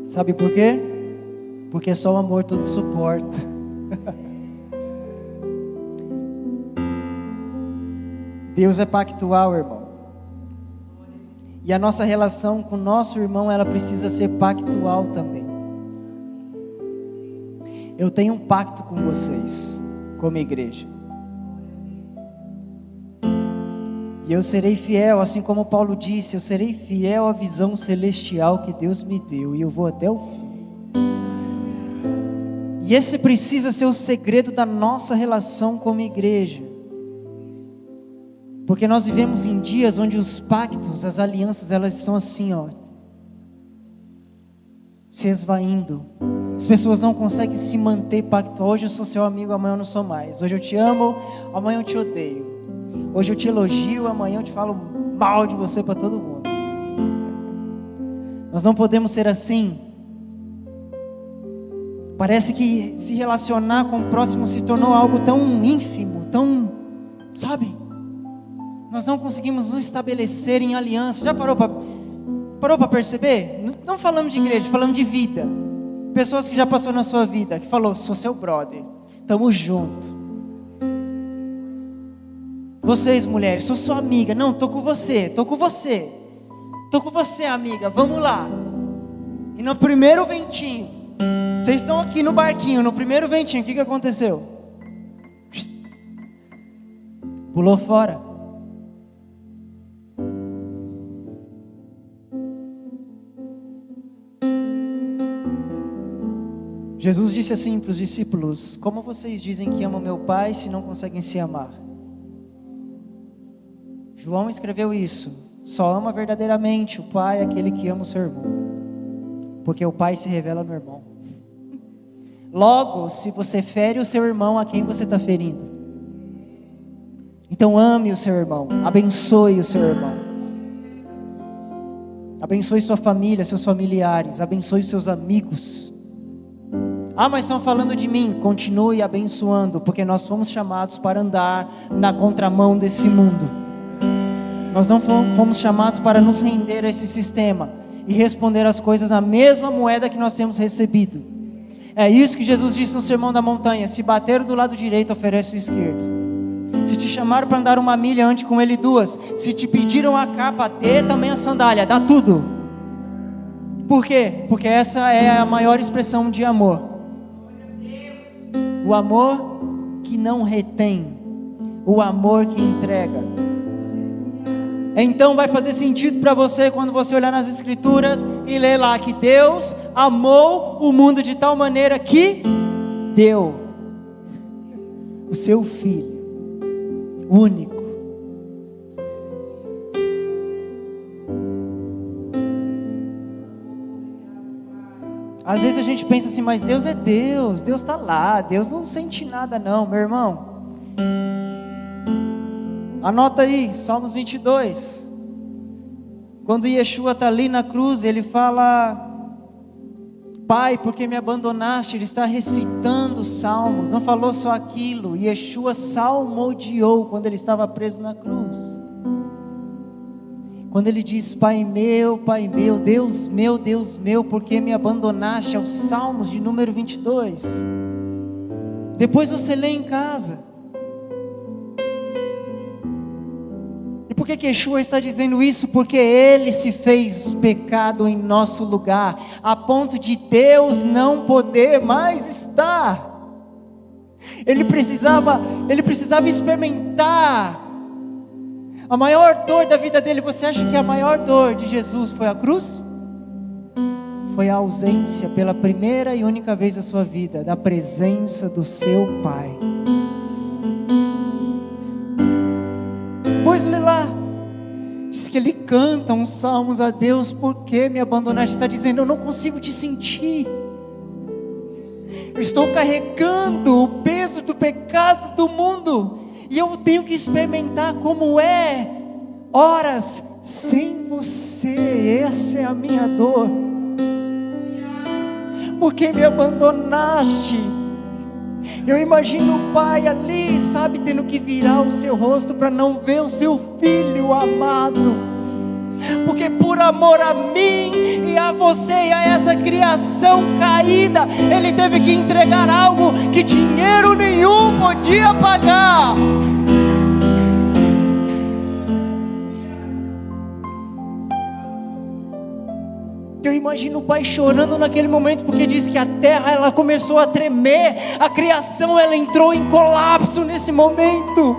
Sabe por quê? Porque só o amor tudo suporta. Deus é pactual, irmão. E a nossa relação com o nosso irmão, ela precisa ser pactual também. Eu tenho um pacto com vocês, como igreja. E eu serei fiel, assim como Paulo disse, eu serei fiel à visão celestial que Deus me deu, e eu vou até o fim. E esse precisa ser o segredo da nossa relação como igreja. Porque nós vivemos em dias onde os pactos, as alianças, elas estão assim, se esvaindo. As pessoas não conseguem se manter pactual. Hoje eu sou seu amigo, amanhã eu não sou mais. Hoje eu te amo, amanhã eu te odeio. Hoje eu te elogio, amanhã eu te falo mal de você para todo mundo. Nós não podemos ser assim. Parece que se relacionar com o próximo se tornou algo tão ínfimo, tão, sabe? Nós não conseguimos nos estabelecer em aliança. Já parou para perceber? Não falamos de igreja, falamos de vida. Pessoas que já passou na sua vida, que falou, sou seu brother, tamo junto. Vocês mulheres, sou sua amiga, não, tô com você, amiga, vamos lá. E no primeiro ventinho, vocês estão aqui no barquinho, no primeiro ventinho, o que aconteceu? Pulou fora. Jesus disse assim para os discípulos: como vocês dizem que amam meu Pai se não conseguem se amar? João escreveu isso: só ama verdadeiramente o Pai aquele que ama o seu irmão, porque o Pai se revela no irmão. Logo, se você fere o seu irmão, a quem você está ferindo? Então ame o seu irmão, abençoe o seu irmão, abençoe sua família, seus familiares, abençoe seus amigos. Ah, mas estão falando de mim. Continue abençoando, porque nós fomos chamados para andar na contramão desse mundo. Nós não fomos chamados para nos render a esse sistema e responder as coisas na mesma moeda que nós temos recebido. É isso que Jesus disse no Sermão da Montanha: se bateram do lado direito, oferece o esquerdo. Se te chamaram para andar 1 milha, ande com ele 2. Se te pediram a capa, dê também a sandália, dá tudo. Por quê? Porque essa é a maior expressão de amor. O amor que não retém, o amor que entrega. Então vai fazer sentido para você quando você olhar nas Escrituras e ler lá que Deus amou o mundo de tal maneira que deu o seu Filho único. Às vezes a gente pensa assim, mas Deus é Deus, Deus está lá, Deus não sente nada não, meu irmão. Anota aí, Salmos 22. Quando Yeshua está ali na cruz, ele fala: Pai, por que me abandonaste? Ele está recitando salmos, não falou só aquilo. Yeshua salmodiou quando ele estava preso na cruz. Quando ele diz: Pai meu, Deus meu, por que me abandonaste? Aos Salmos de número 22. Depois você lê em casa. E por que Yeshua está dizendo isso? Porque Ele se fez pecado em nosso lugar, a ponto de Deus não poder mais estar. Ele precisava experimentar a maior dor da vida dele. Você acha que a maior dor de Jesus foi a cruz? Foi a ausência, pela primeira e única vez da sua vida, da presença do seu Pai. Pois lê lá, diz que ele canta uns salmos a Deus: por que me abandonaste? Está dizendo: eu não consigo te sentir, eu estou carregando o peso do pecado do mundo, e eu tenho que experimentar como é horas sem você. Essa é a minha dor, porque me abandonaste. Eu imagino o pai ali, sabe, tendo que virar o seu rosto para não ver o seu filho amado, porque por amor a mim e a você e a essa criação caída, ele teve que entregar algo que dinheiro nenhum podia pagar. Eu imagino o pai chorando naquele momento, porque diz que a terra ela começou a tremer, a criação ela entrou em colapso nesse momento.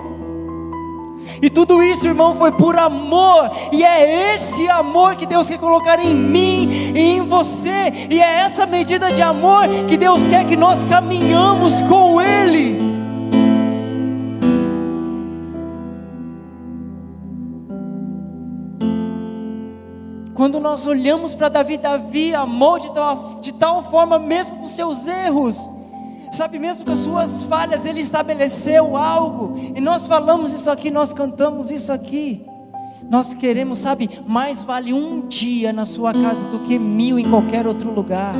E tudo isso, irmão, foi por amor, e é esse amor que Deus quer colocar em mim e em você, e é essa medida de amor que Deus quer que nós caminhamos com Ele. Quando nós olhamos para Davi, Davi amou de tal forma, mesmo com seus erros, sabe, mesmo com as suas falhas, ele estabeleceu algo, e nós falamos isso aqui, nós cantamos isso aqui, nós queremos, sabe, mais vale um dia na sua casa do que 1000 em qualquer outro lugar.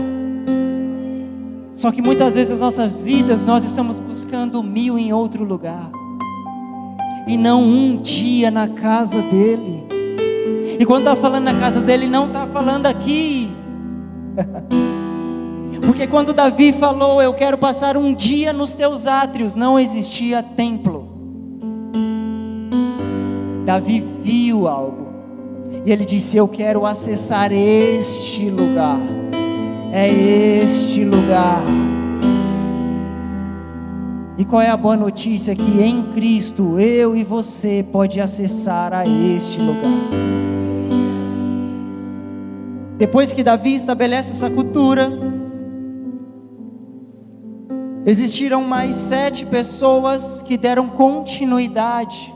Só que muitas vezes nas nossas vidas, nós estamos buscando 1000 em outro lugar, e não um dia na casa dele. E quando está falando na casa dele, não está falando aqui. Porque quando Davi falou, eu quero passar um dia nos teus átrios, não existia templo. Davi viu algo, e ele disse, eu quero acessar este lugar. É este lugar. E qual é a boa notícia? Que em Cristo, eu e você pode acessar a este lugar. Depois que Davi estabelece essa cultura, existiram mais 7 pessoas que deram continuidade.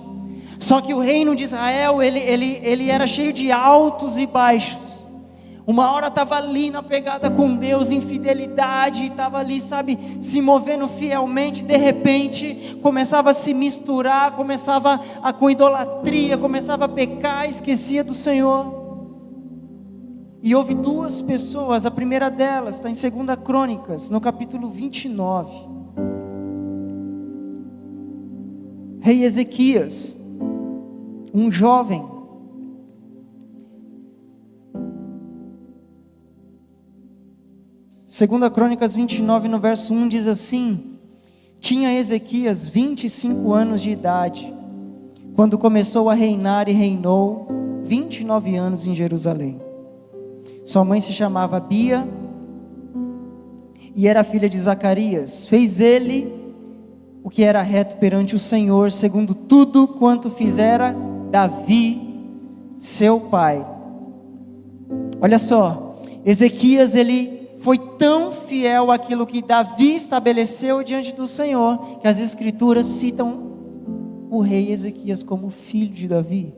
Só que o reino de Israel, ele era cheio de altos e baixos. Uma hora estava ali na pegada com Deus, em fidelidade, estava ali, sabe, se movendo fielmente. De repente, começava a se misturar, começava com idolatria, começava a pecar, esquecia do Senhor. E houve 2 pessoas, a primeira delas está em 2 Crônicas, no capítulo 29. Rei Ezequias, um jovem, Segunda Crônicas 29, no verso 1, diz assim: tinha Ezequias 25 anos de idade, quando começou a reinar, e reinou 29 anos em Jerusalém. Sua mãe se chamava Abia, e era filha de Zacarias. Fez ele o que era reto perante o Senhor, segundo tudo quanto fizera Davi, seu pai. Olha só, Ezequias, ele foi tão fiel àquilo que Davi estabeleceu diante do Senhor, que as escrituras citam o rei Ezequias como filho de Davi.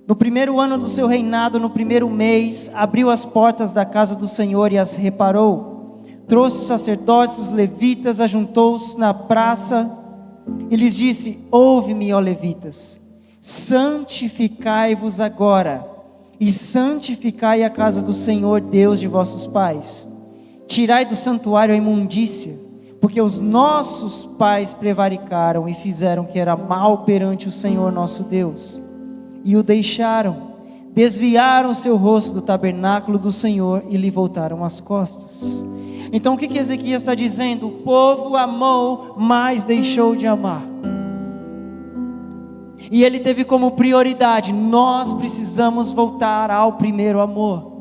No primeiro ano do seu reinado, no primeiro mês, abriu as portas da casa do Senhor e as reparou. Trouxe os sacerdotes, os levitas, ajuntou-os na praça e lhes disse: ouve-me, ó levitas, santificai-vos agora e santificai a casa do Senhor, Deus de vossos pais. Tirai do santuário a imundícia, porque os nossos pais prevaricaram e fizeram que era mal perante o Senhor nosso Deus, e o deixaram, desviaram seu rosto do tabernáculo do Senhor e lhe voltaram as costas. Então o que Ezequias está dizendo? O povo amou, mas deixou de amar. E ele teve como prioridade: nós precisamos voltar ao primeiro amor.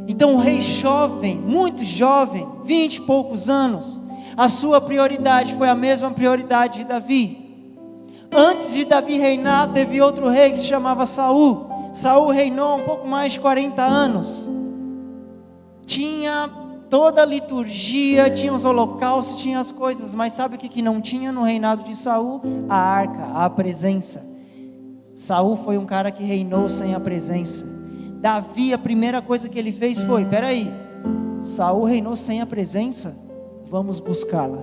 Então o rei jovem, muito jovem, 20 e poucos anos, a sua prioridade foi a mesma prioridade de Davi. Antes de Davi reinar, teve outro rei que se chamava Saul. Saul reinou um pouco mais de 40 anos. Tinha toda a liturgia, tinha os holocaustos, tinha as coisas, mas sabe o que não tinha no reinado de Saul? A arca, a presença. Saul foi um cara que reinou sem a presença. Davi, a primeira coisa que ele fez foi: peraí, Saul reinou sem a presença? Vamos buscá-la,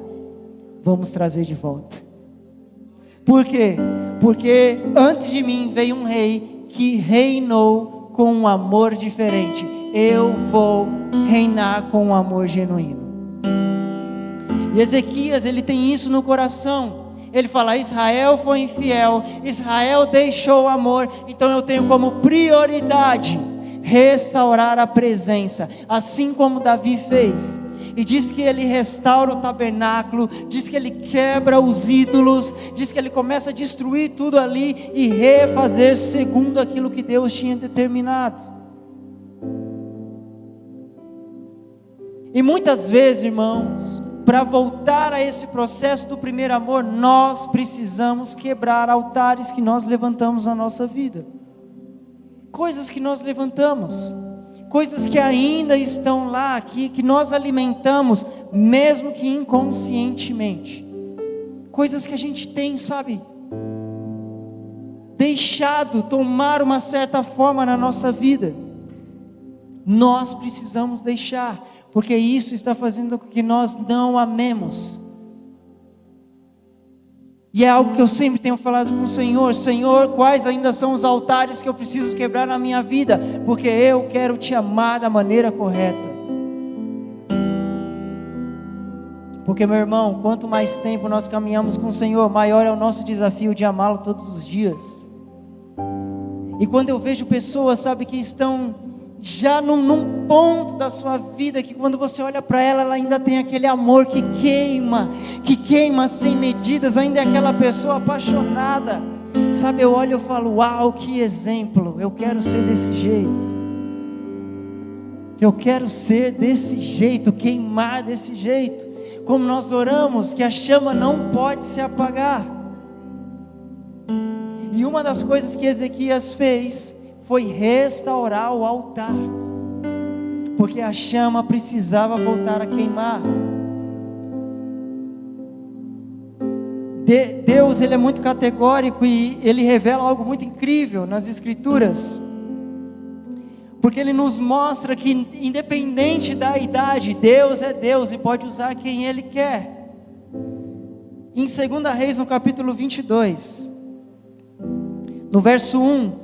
vamos trazer de volta. Por quê? Porque antes de mim veio um rei que reinou com um amor diferente. Eu vou reinar com um amor genuíno. E Ezequias, ele tem isso no coração. Ele fala: Israel foi infiel, Israel deixou o amor, então eu tenho como prioridade restaurar a presença, assim como Davi fez. E diz que ele restaura o tabernáculo, diz que ele quebra os ídolos, diz que ele começa a destruir tudo ali e refazer segundo aquilo que Deus tinha determinado. E muitas vezes, irmãos, para voltar a esse processo do primeiro amor, nós precisamos quebrar altares que nós levantamos na nossa vida. Coisas que nós levantamos, coisas que ainda estão lá, que nós alimentamos, mesmo que inconscientemente. Coisas que a gente tem, sabe, deixado tomar uma certa forma na nossa vida. Nós precisamos deixar, porque isso está fazendo com que nós não amemos. E é algo que eu sempre tenho falado com o Senhor: Senhor, quais ainda são os altares que eu preciso quebrar na minha vida? Porque eu quero te amar da maneira correta. Porque, meu irmão, quanto mais tempo nós caminhamos com o Senhor, maior é o nosso desafio de amá-lo todos os dias. E quando eu vejo pessoas, sabe, que estão já num ponto da sua vida, que quando você olha para ela, ela ainda tem aquele amor que queima sem medidas, ainda é aquela pessoa apaixonada, sabe, eu olho e eu falo: uau, que exemplo, eu quero ser desse jeito, eu quero ser desse jeito, queimar desse jeito, como nós oramos, que a chama não pode se apagar. E uma das coisas que Ezequias fez foi restaurar o altar, porque a chama precisava voltar a queimar. Deus, ele é muito categórico e ele revela algo muito incrível nas Escrituras, porque ele nos mostra que independente da idade, Deus é Deus e pode usar quem ele quer. Em 2 Reis, no capítulo 22, no verso 1,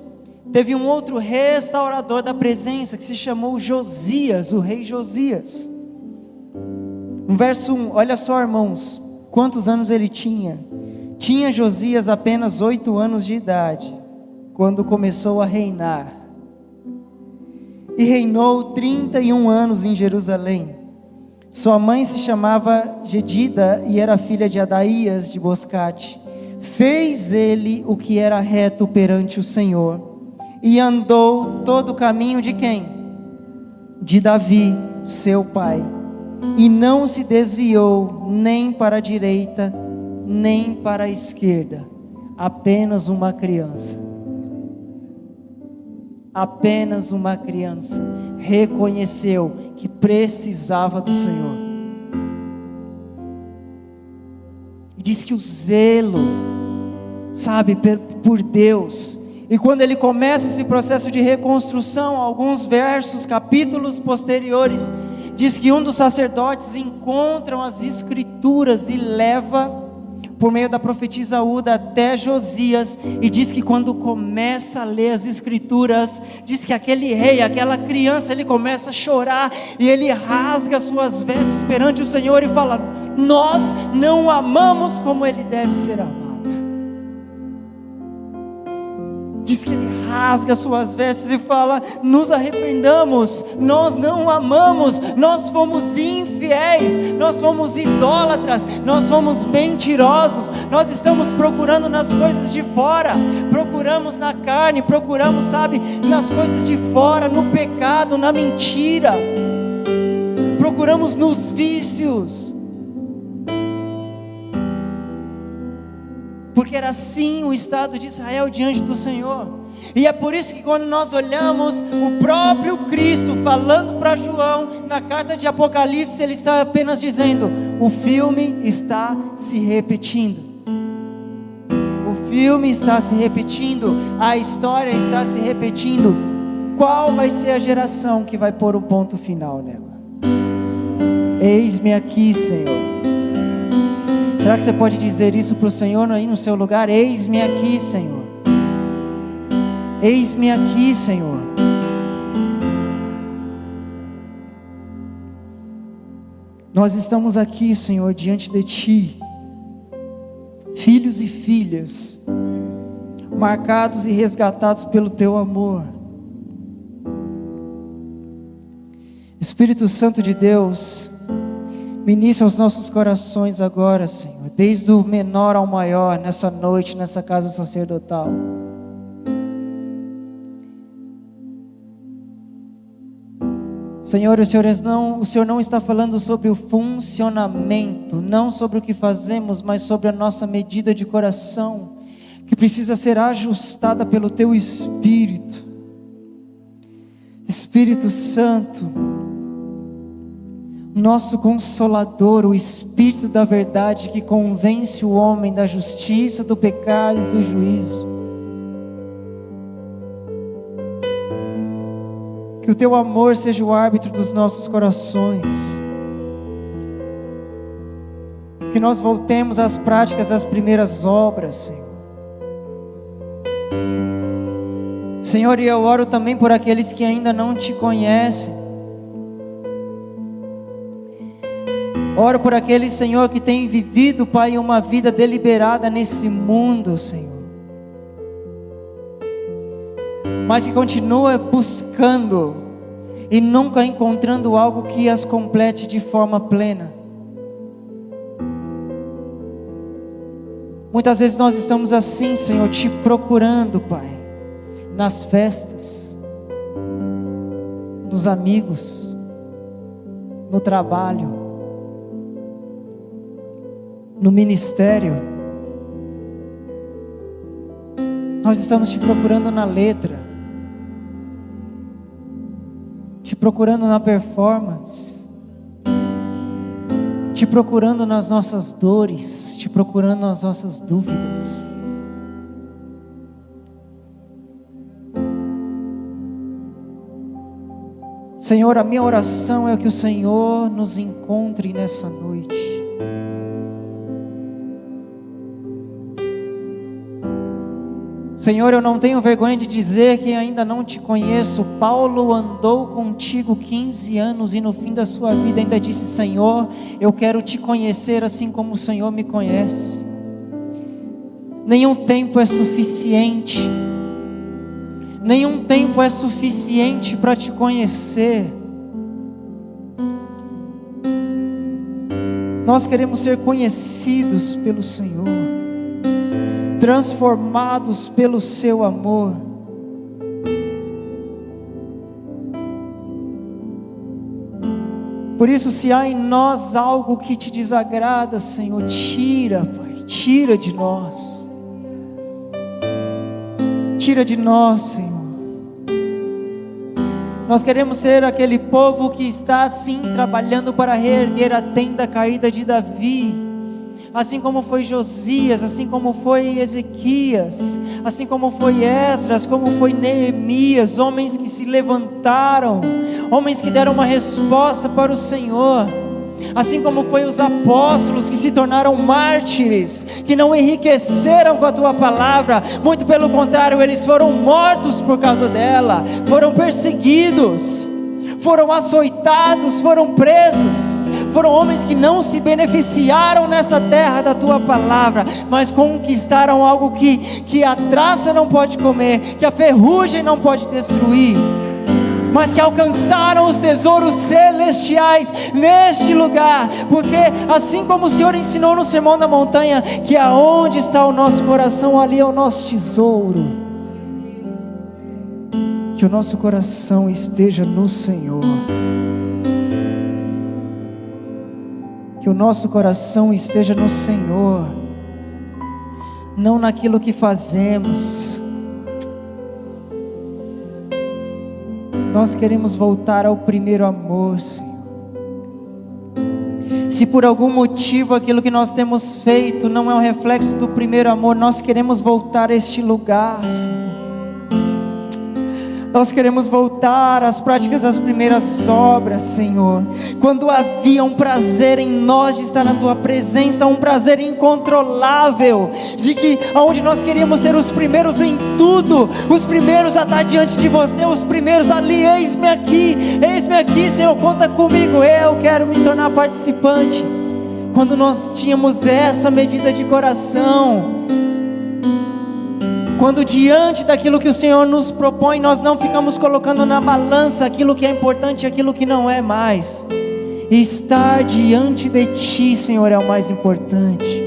teve um outro restaurador da presença que se chamou Josias, o rei Josias. No verso 1, olha só, irmãos, quantos anos ele tinha? Tinha Josias apenas 8 anos de idade, quando começou a reinar. E reinou 31 anos em Jerusalém. Sua mãe se chamava Jedida e era filha de Adaías de Boscate. Fez ele o que era reto perante o Senhor, e andou todo o caminho de quem? De Davi, seu pai, e não se desviou nem para a direita, nem para a esquerda. Apenas uma criança, reconheceu que precisava do Senhor. E diz que o zelo, sabe, por Deus. E quando ele começa esse processo de reconstrução, alguns versos, capítulos posteriores, diz que um dos sacerdotes encontra as Escrituras e leva, por meio da profetisa Uda, até Josias, e diz que quando começa a ler as Escrituras, diz que aquele rei, aquela criança, ele começa a chorar, e ele rasga suas vestes perante o Senhor e fala: nós não o amamos como ele deve ser amado. Diz que ele rasga suas vestes e fala: nos arrependamos, nós não o amamos, nós fomos infiéis, nós fomos idólatras, nós fomos mentirosos, nós estamos procurando nas coisas de fora, procuramos na carne, procuramos, sabe, nas coisas de fora, no pecado, na mentira, procuramos nos vícios, porque era assim o estado de Israel diante do Senhor. E é por isso que quando nós olhamos o próprio Cristo falando para João na carta de Apocalipse, ele está apenas dizendo: o filme está se repetindo, o filme está se repetindo, a história está se repetindo. Qual vai ser a geração que vai pôr um ponto final nela? Eis-me aqui, Senhor. Será que você pode dizer isso para o Senhor aí no seu lugar? Eis-me aqui, Senhor. Eis-me aqui, Senhor. Nós estamos aqui, Senhor, diante de Ti, filhos e filhas, marcados e resgatados pelo Teu amor. Espírito Santo de Deus, ministra aos nossos corações agora, Senhor, desde o menor ao maior, nessa noite, nessa casa sacerdotal. Senhor, o Senhor não está falando sobre o funcionamento, não sobre o que fazemos, mas sobre a nossa medida de coração, que precisa ser ajustada pelo Teu Espírito. Espírito Santo, nosso Consolador, o Espírito da verdade que convence o homem da justiça, do pecado e do juízo. Que o Teu amor seja o árbitro dos nossos corações. Que nós voltemos às práticas das primeiras obras, Senhor. Senhor, e eu oro também por aqueles que ainda não Te conhecem. Oro por aqueles, Senhor, que têm vivido, Pai, uma vida deliberada nesse mundo, Senhor. Mas que continua buscando e nunca encontrando algo que as complete de forma plena. Muitas vezes nós estamos assim, Senhor, Te procurando, Pai, nas festas, nos amigos, no trabalho, no ministério. Nós estamos Te procurando na letra, Te procurando na performance, Te procurando nas nossas dores, Te procurando nas nossas dúvidas. Senhor, a minha oração é que o Senhor nos encontre nessa noite. Senhor, eu não tenho vergonha de dizer que ainda não Te conheço. Paulo andou contigo 15 anos e no fim da sua vida ainda disse: Senhor, eu quero Te conhecer assim como o Senhor me conhece. Nenhum tempo é suficiente. Nenhum tempo é suficiente para Te conhecer. Nós queremos ser conhecidos pelo Senhor, transformados pelo Seu amor. Por isso, se há em nós algo que Te desagrada, Senhor, tira, Pai, tira de nós. Tira de nós, Senhor. Nós queremos ser aquele povo que está assim trabalhando para reerguer a tenda caída de Davi, assim como foi Josias, assim como foi Ezequias, assim como foi Esdras, como foi Neemias, homens que se levantaram, homens que deram uma resposta para o Senhor, assim como foi os apóstolos que se tornaram mártires, que não enriqueceram com a Tua palavra, muito pelo contrário, eles foram mortos por causa dela, foram perseguidos, foram açoitados, foram presos. Foram homens que não se beneficiaram nessa terra da Tua palavra, mas conquistaram algo que a traça não pode comer, que a ferrugem não pode destruir, mas que alcançaram os tesouros celestiais neste lugar, porque assim como o Senhor ensinou no Sermão da Montanha, que aonde está o nosso coração, ali é o nosso tesouro. Que o nosso coração esteja no Senhor. Que o nosso coração esteja no Senhor, não naquilo que fazemos. Nós queremos voltar ao primeiro amor, Senhor. Se por algum motivo aquilo que nós temos feito não é um reflexo do primeiro amor, nós queremos voltar a este lugar, Senhor. Nós queremos voltar às práticas das primeiras obras, Senhor, quando havia um prazer em nós de estar na Tua presença, um prazer incontrolável, de que onde nós queríamos ser os primeiros em tudo, os primeiros a estar diante de Você, os primeiros ali. Eis-me aqui, Senhor, conta comigo, eu quero me tornar participante. Quando nós tínhamos essa medida de coração, quando diante daquilo que o Senhor nos propõe, nós não ficamos colocando na balança aquilo que é importante e aquilo que não é mais. Estar diante de Ti, Senhor, é o mais importante.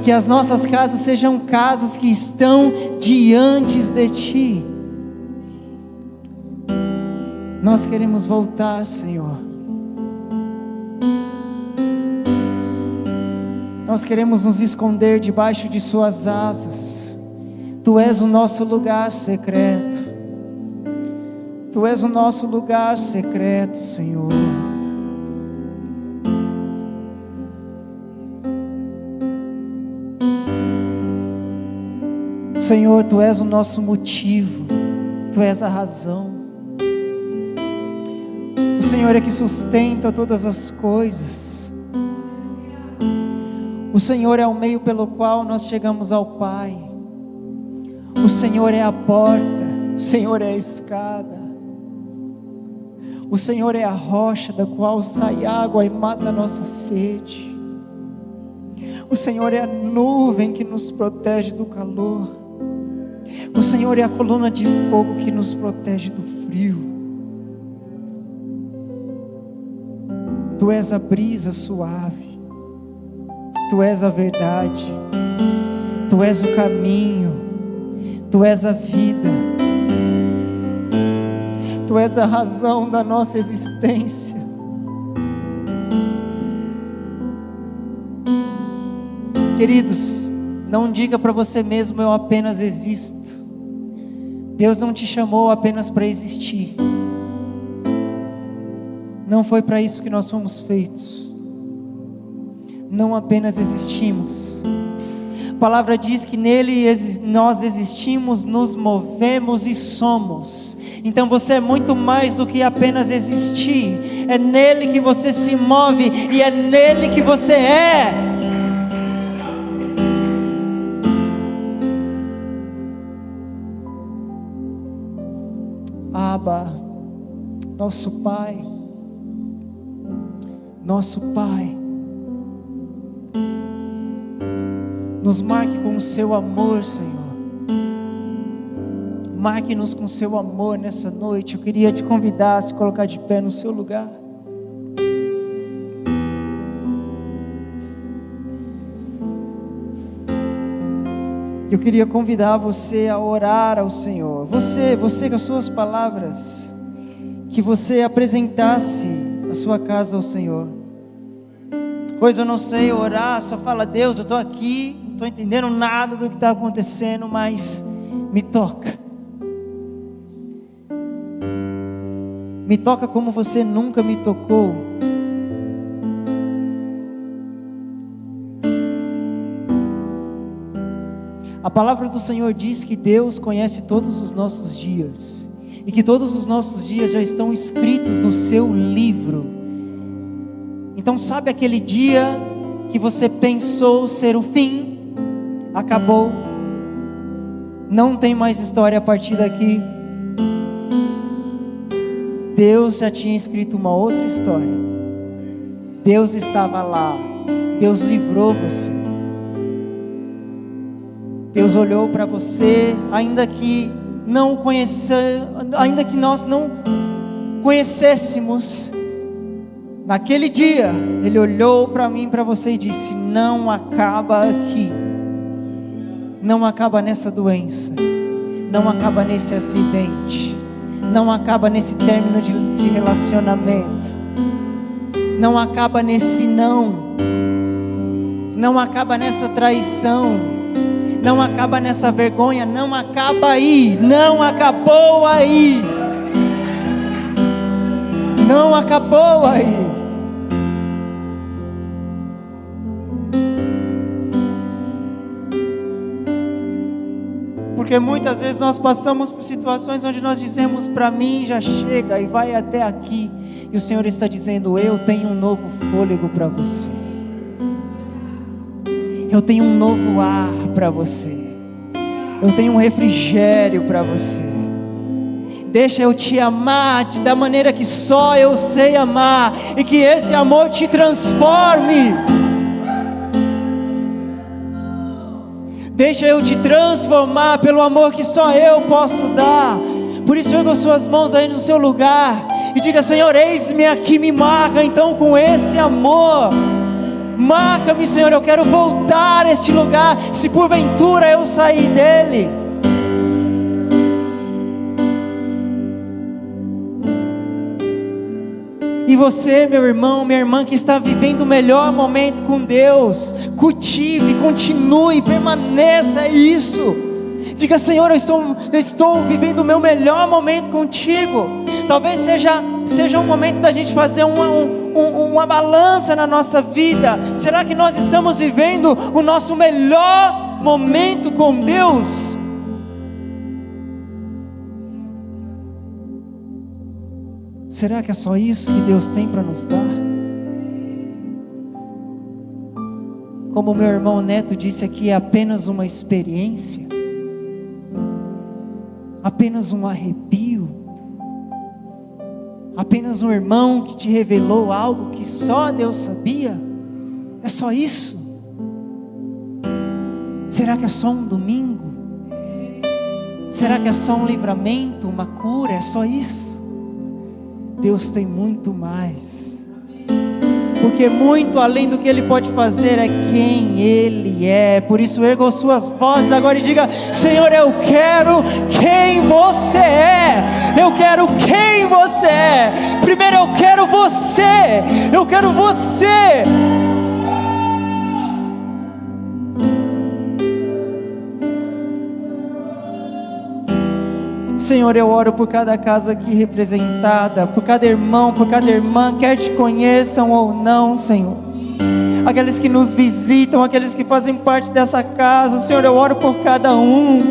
Que as nossas casas sejam casas que estão diante de Ti. Nós queremos voltar, Senhor. Nós queremos nos esconder debaixo de Suas asas. Tu és o nosso lugar secreto. Tu és o nosso lugar secreto, Senhor. Senhor, Tu és o nosso motivo. Tu és a razão. O Senhor é que sustenta todas as coisas. O Senhor é o meio pelo qual nós chegamos ao Pai. O Senhor é a porta, o Senhor é a escada, o Senhor é a rocha da qual sai água e mata a nossa sede. O Senhor é a nuvem que nos protege do calor. O Senhor é a coluna de fogo que nos protege do frio. Tu és a brisa suave, Tu és a verdade, Tu és o caminho, Tu és a vida, Tu és a razão da nossa existência. Queridos, não diga para você mesmo: eu apenas existo. Deus não te chamou apenas para existir. Não foi para isso que nós fomos feitos. Não apenas existimos. A palavra diz que nele nós existimos, nos movemos e somos. Então você é muito mais do que apenas existir. É nele que você se move e é nele que você é. Abba, nosso Pai, nos marque com o Seu amor, Senhor. Marque-nos com o Seu amor nessa noite. Eu queria te convidar a se colocar de pé no seu lugar. Eu queria convidar você a orar ao Senhor. Você com as suas palavras, que você apresentasse a sua casa ao Senhor. Pois eu não sei orar, só fala: Deus, eu estou aqui, não estou entendendo nada do que está acontecendo, mas me toca. Me toca como você nunca me tocou. A palavra do Senhor diz que Deus conhece todos os nossos dias, e que todos os nossos dias já estão escritos no seu livro. Então, sabe aquele dia que você pensou ser o fim? Acabou, não tem mais história a partir daqui. Deus já tinha escrito uma outra história. Deus estava lá, Deus livrou você. Deus olhou para você, ainda que nós não conhecêssemos. Naquele dia, Ele olhou para mim e para você e disse: não acaba aqui, não acaba nessa doença, não acaba nesse acidente, não acaba nesse término de relacionamento, não acaba nesse não acaba nessa traição, não acaba nessa vergonha, não acaba aí, não acabou aí, não acabou aí. Porque muitas vezes nós passamos por situações onde nós dizemos: para mim já chega e vai até aqui. E o Senhor está dizendo: eu tenho um novo fôlego para você. Eu tenho um novo ar para você. Eu tenho um refrigério para você. Deixa eu te amar da maneira que só eu sei amar. E que esse amor te transforme. Deixa eu te transformar pelo amor que só eu posso dar. Por isso erga suas mãos aí no seu lugar e diga: Senhor, eis-me aqui, me marca então com esse amor. Marca-me, Senhor, eu quero voltar a este lugar, se porventura eu sair dele. E você, meu irmão, minha irmã, que está vivendo o melhor momento com Deus, cultive, continue, permaneça isso. Diga: Senhor, eu estou vivendo o meu melhor momento contigo. Talvez seja um momento da gente fazer uma balança na nossa vida. Será que nós estamos vivendo o nosso melhor momento com Deus? Será que é só isso que Deus tem para nos dar? Como o meu irmão Neto disse aqui, é apenas uma experiência, apenas um arrepio, apenas um irmão que te revelou algo que só Deus sabia? É só isso? Será que é só um domingo? Será que é só um livramento, uma cura? É só isso? Deus tem muito mais, porque muito além do que Ele pode fazer é quem Ele é. Por isso ergam suas vozes agora e diga: Senhor, eu quero quem você é. Eu quero quem você é. Primeiro eu quero você. Eu quero você. Senhor, eu oro por cada casa aqui representada, por cada irmão, por cada irmã, quer te conheçam ou não, Senhor. Aqueles que nos visitam, aqueles que fazem parte dessa casa, Senhor, eu oro por cada um.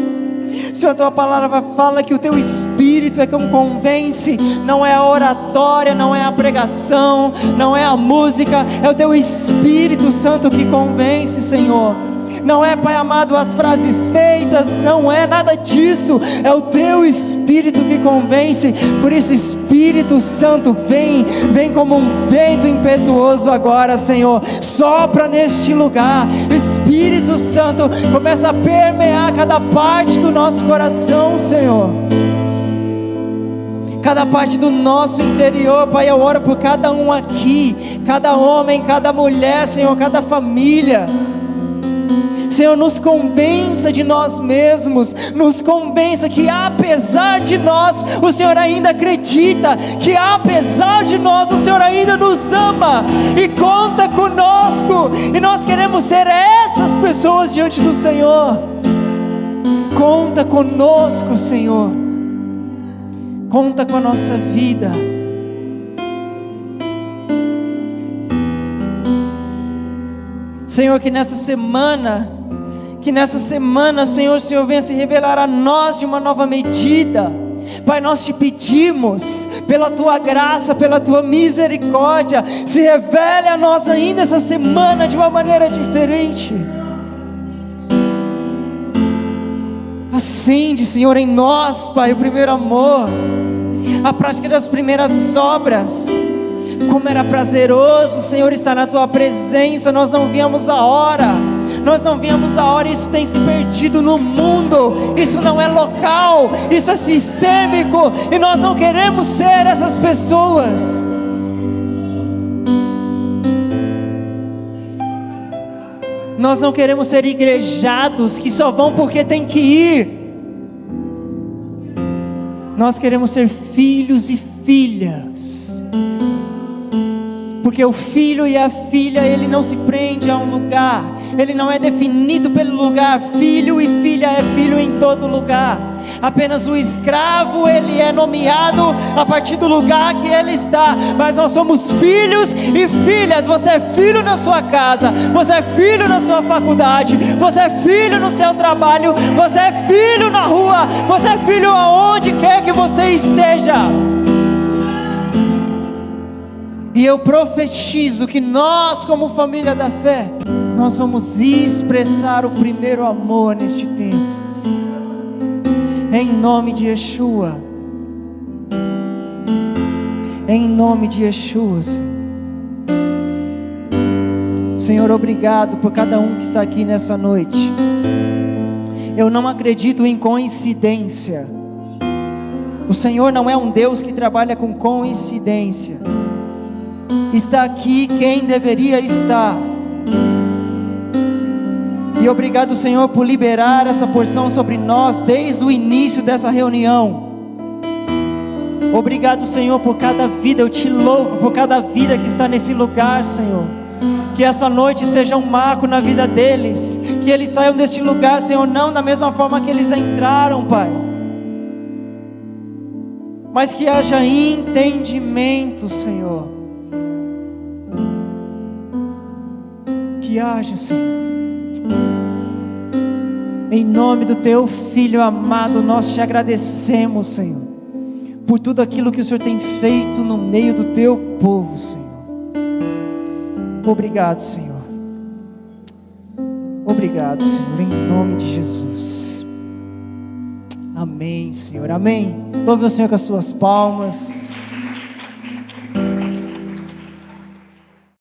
Senhor, a tua palavra fala que o teu Espírito é quem convence. Não é a oratória, não é a pregação, não é a música, é o teu Espírito Santo que convence, Senhor. Não é, Pai amado, as frases feitas, não é nada disso, é o teu Espírito que convence. Por isso, Espírito Santo, vem como um vento impetuoso agora, Senhor, sopra neste lugar. Espírito Santo, começa a permear cada parte do nosso coração, Senhor, cada parte do nosso interior. Pai, eu oro por cada um aqui, cada homem, cada mulher, Senhor, cada família. Senhor, nos convença de nós mesmos, nos convença que apesar de nós, o Senhor ainda acredita, que apesar de nós, o Senhor ainda nos ama e conta conosco, e nós queremos ser essas pessoas diante do Senhor. Conta conosco, Senhor, conta com a nossa vida. Senhor, que nessa semana, Senhor, o Senhor venha se revelar a nós de uma nova medida. Pai, nós te pedimos, pela tua graça, pela tua misericórdia, se revele a nós ainda essa semana de uma maneira diferente. Acende, Senhor, em nós, Pai, o primeiro amor, a prática das primeiras obras. Como era prazeroso, Senhor, estar na tua presença. Nós não víamos a hora, isso tem se perdido no mundo. Isso não é local, isso é sistêmico, e nós não queremos ser essas pessoas. Nós não queremos ser igrejados que só vão porque tem que ir. Nós queremos ser filhos e filhas, porque o filho e a filha, ele não se prende a um lugar, ele não é definido pelo lugar. Filho e filha é filho em todo lugar. Apenas o escravo, ele é nomeado a partir do lugar que ele está, mas nós somos filhos e filhas. Você é filho na sua casa, você é filho na sua faculdade, você é filho no seu trabalho, você é filho na rua, você é filho aonde quer que você esteja. E eu profetizo que nós, como família da fé, nós vamos expressar o primeiro amor neste tempo, em nome de Yeshua, em nome de Yeshua. Senhor, obrigado por cada um que está aqui nessa noite. Eu não acredito em coincidência. O Senhor não é um Deus que trabalha com coincidência. Está aqui quem deveria estar. E obrigado, Senhor, por liberar essa porção sobre nós desde o início dessa reunião. Obrigado, Senhor, por cada vida. Eu te louvo por cada vida que está nesse lugar, Senhor. Que essa noite seja um marco na vida deles, que eles saiam deste lugar, Senhor, não da mesma forma que eles entraram, Pai, mas que haja entendimento, Senhor, que haja, Senhor, em nome do Teu Filho amado. Nós te agradecemos, Senhor, por tudo aquilo que o Senhor tem feito no meio do Teu povo, Senhor. Obrigado, Senhor. Obrigado, Senhor, em nome de Jesus. Amém, Senhor, amém. Louve o Senhor com as suas palmas.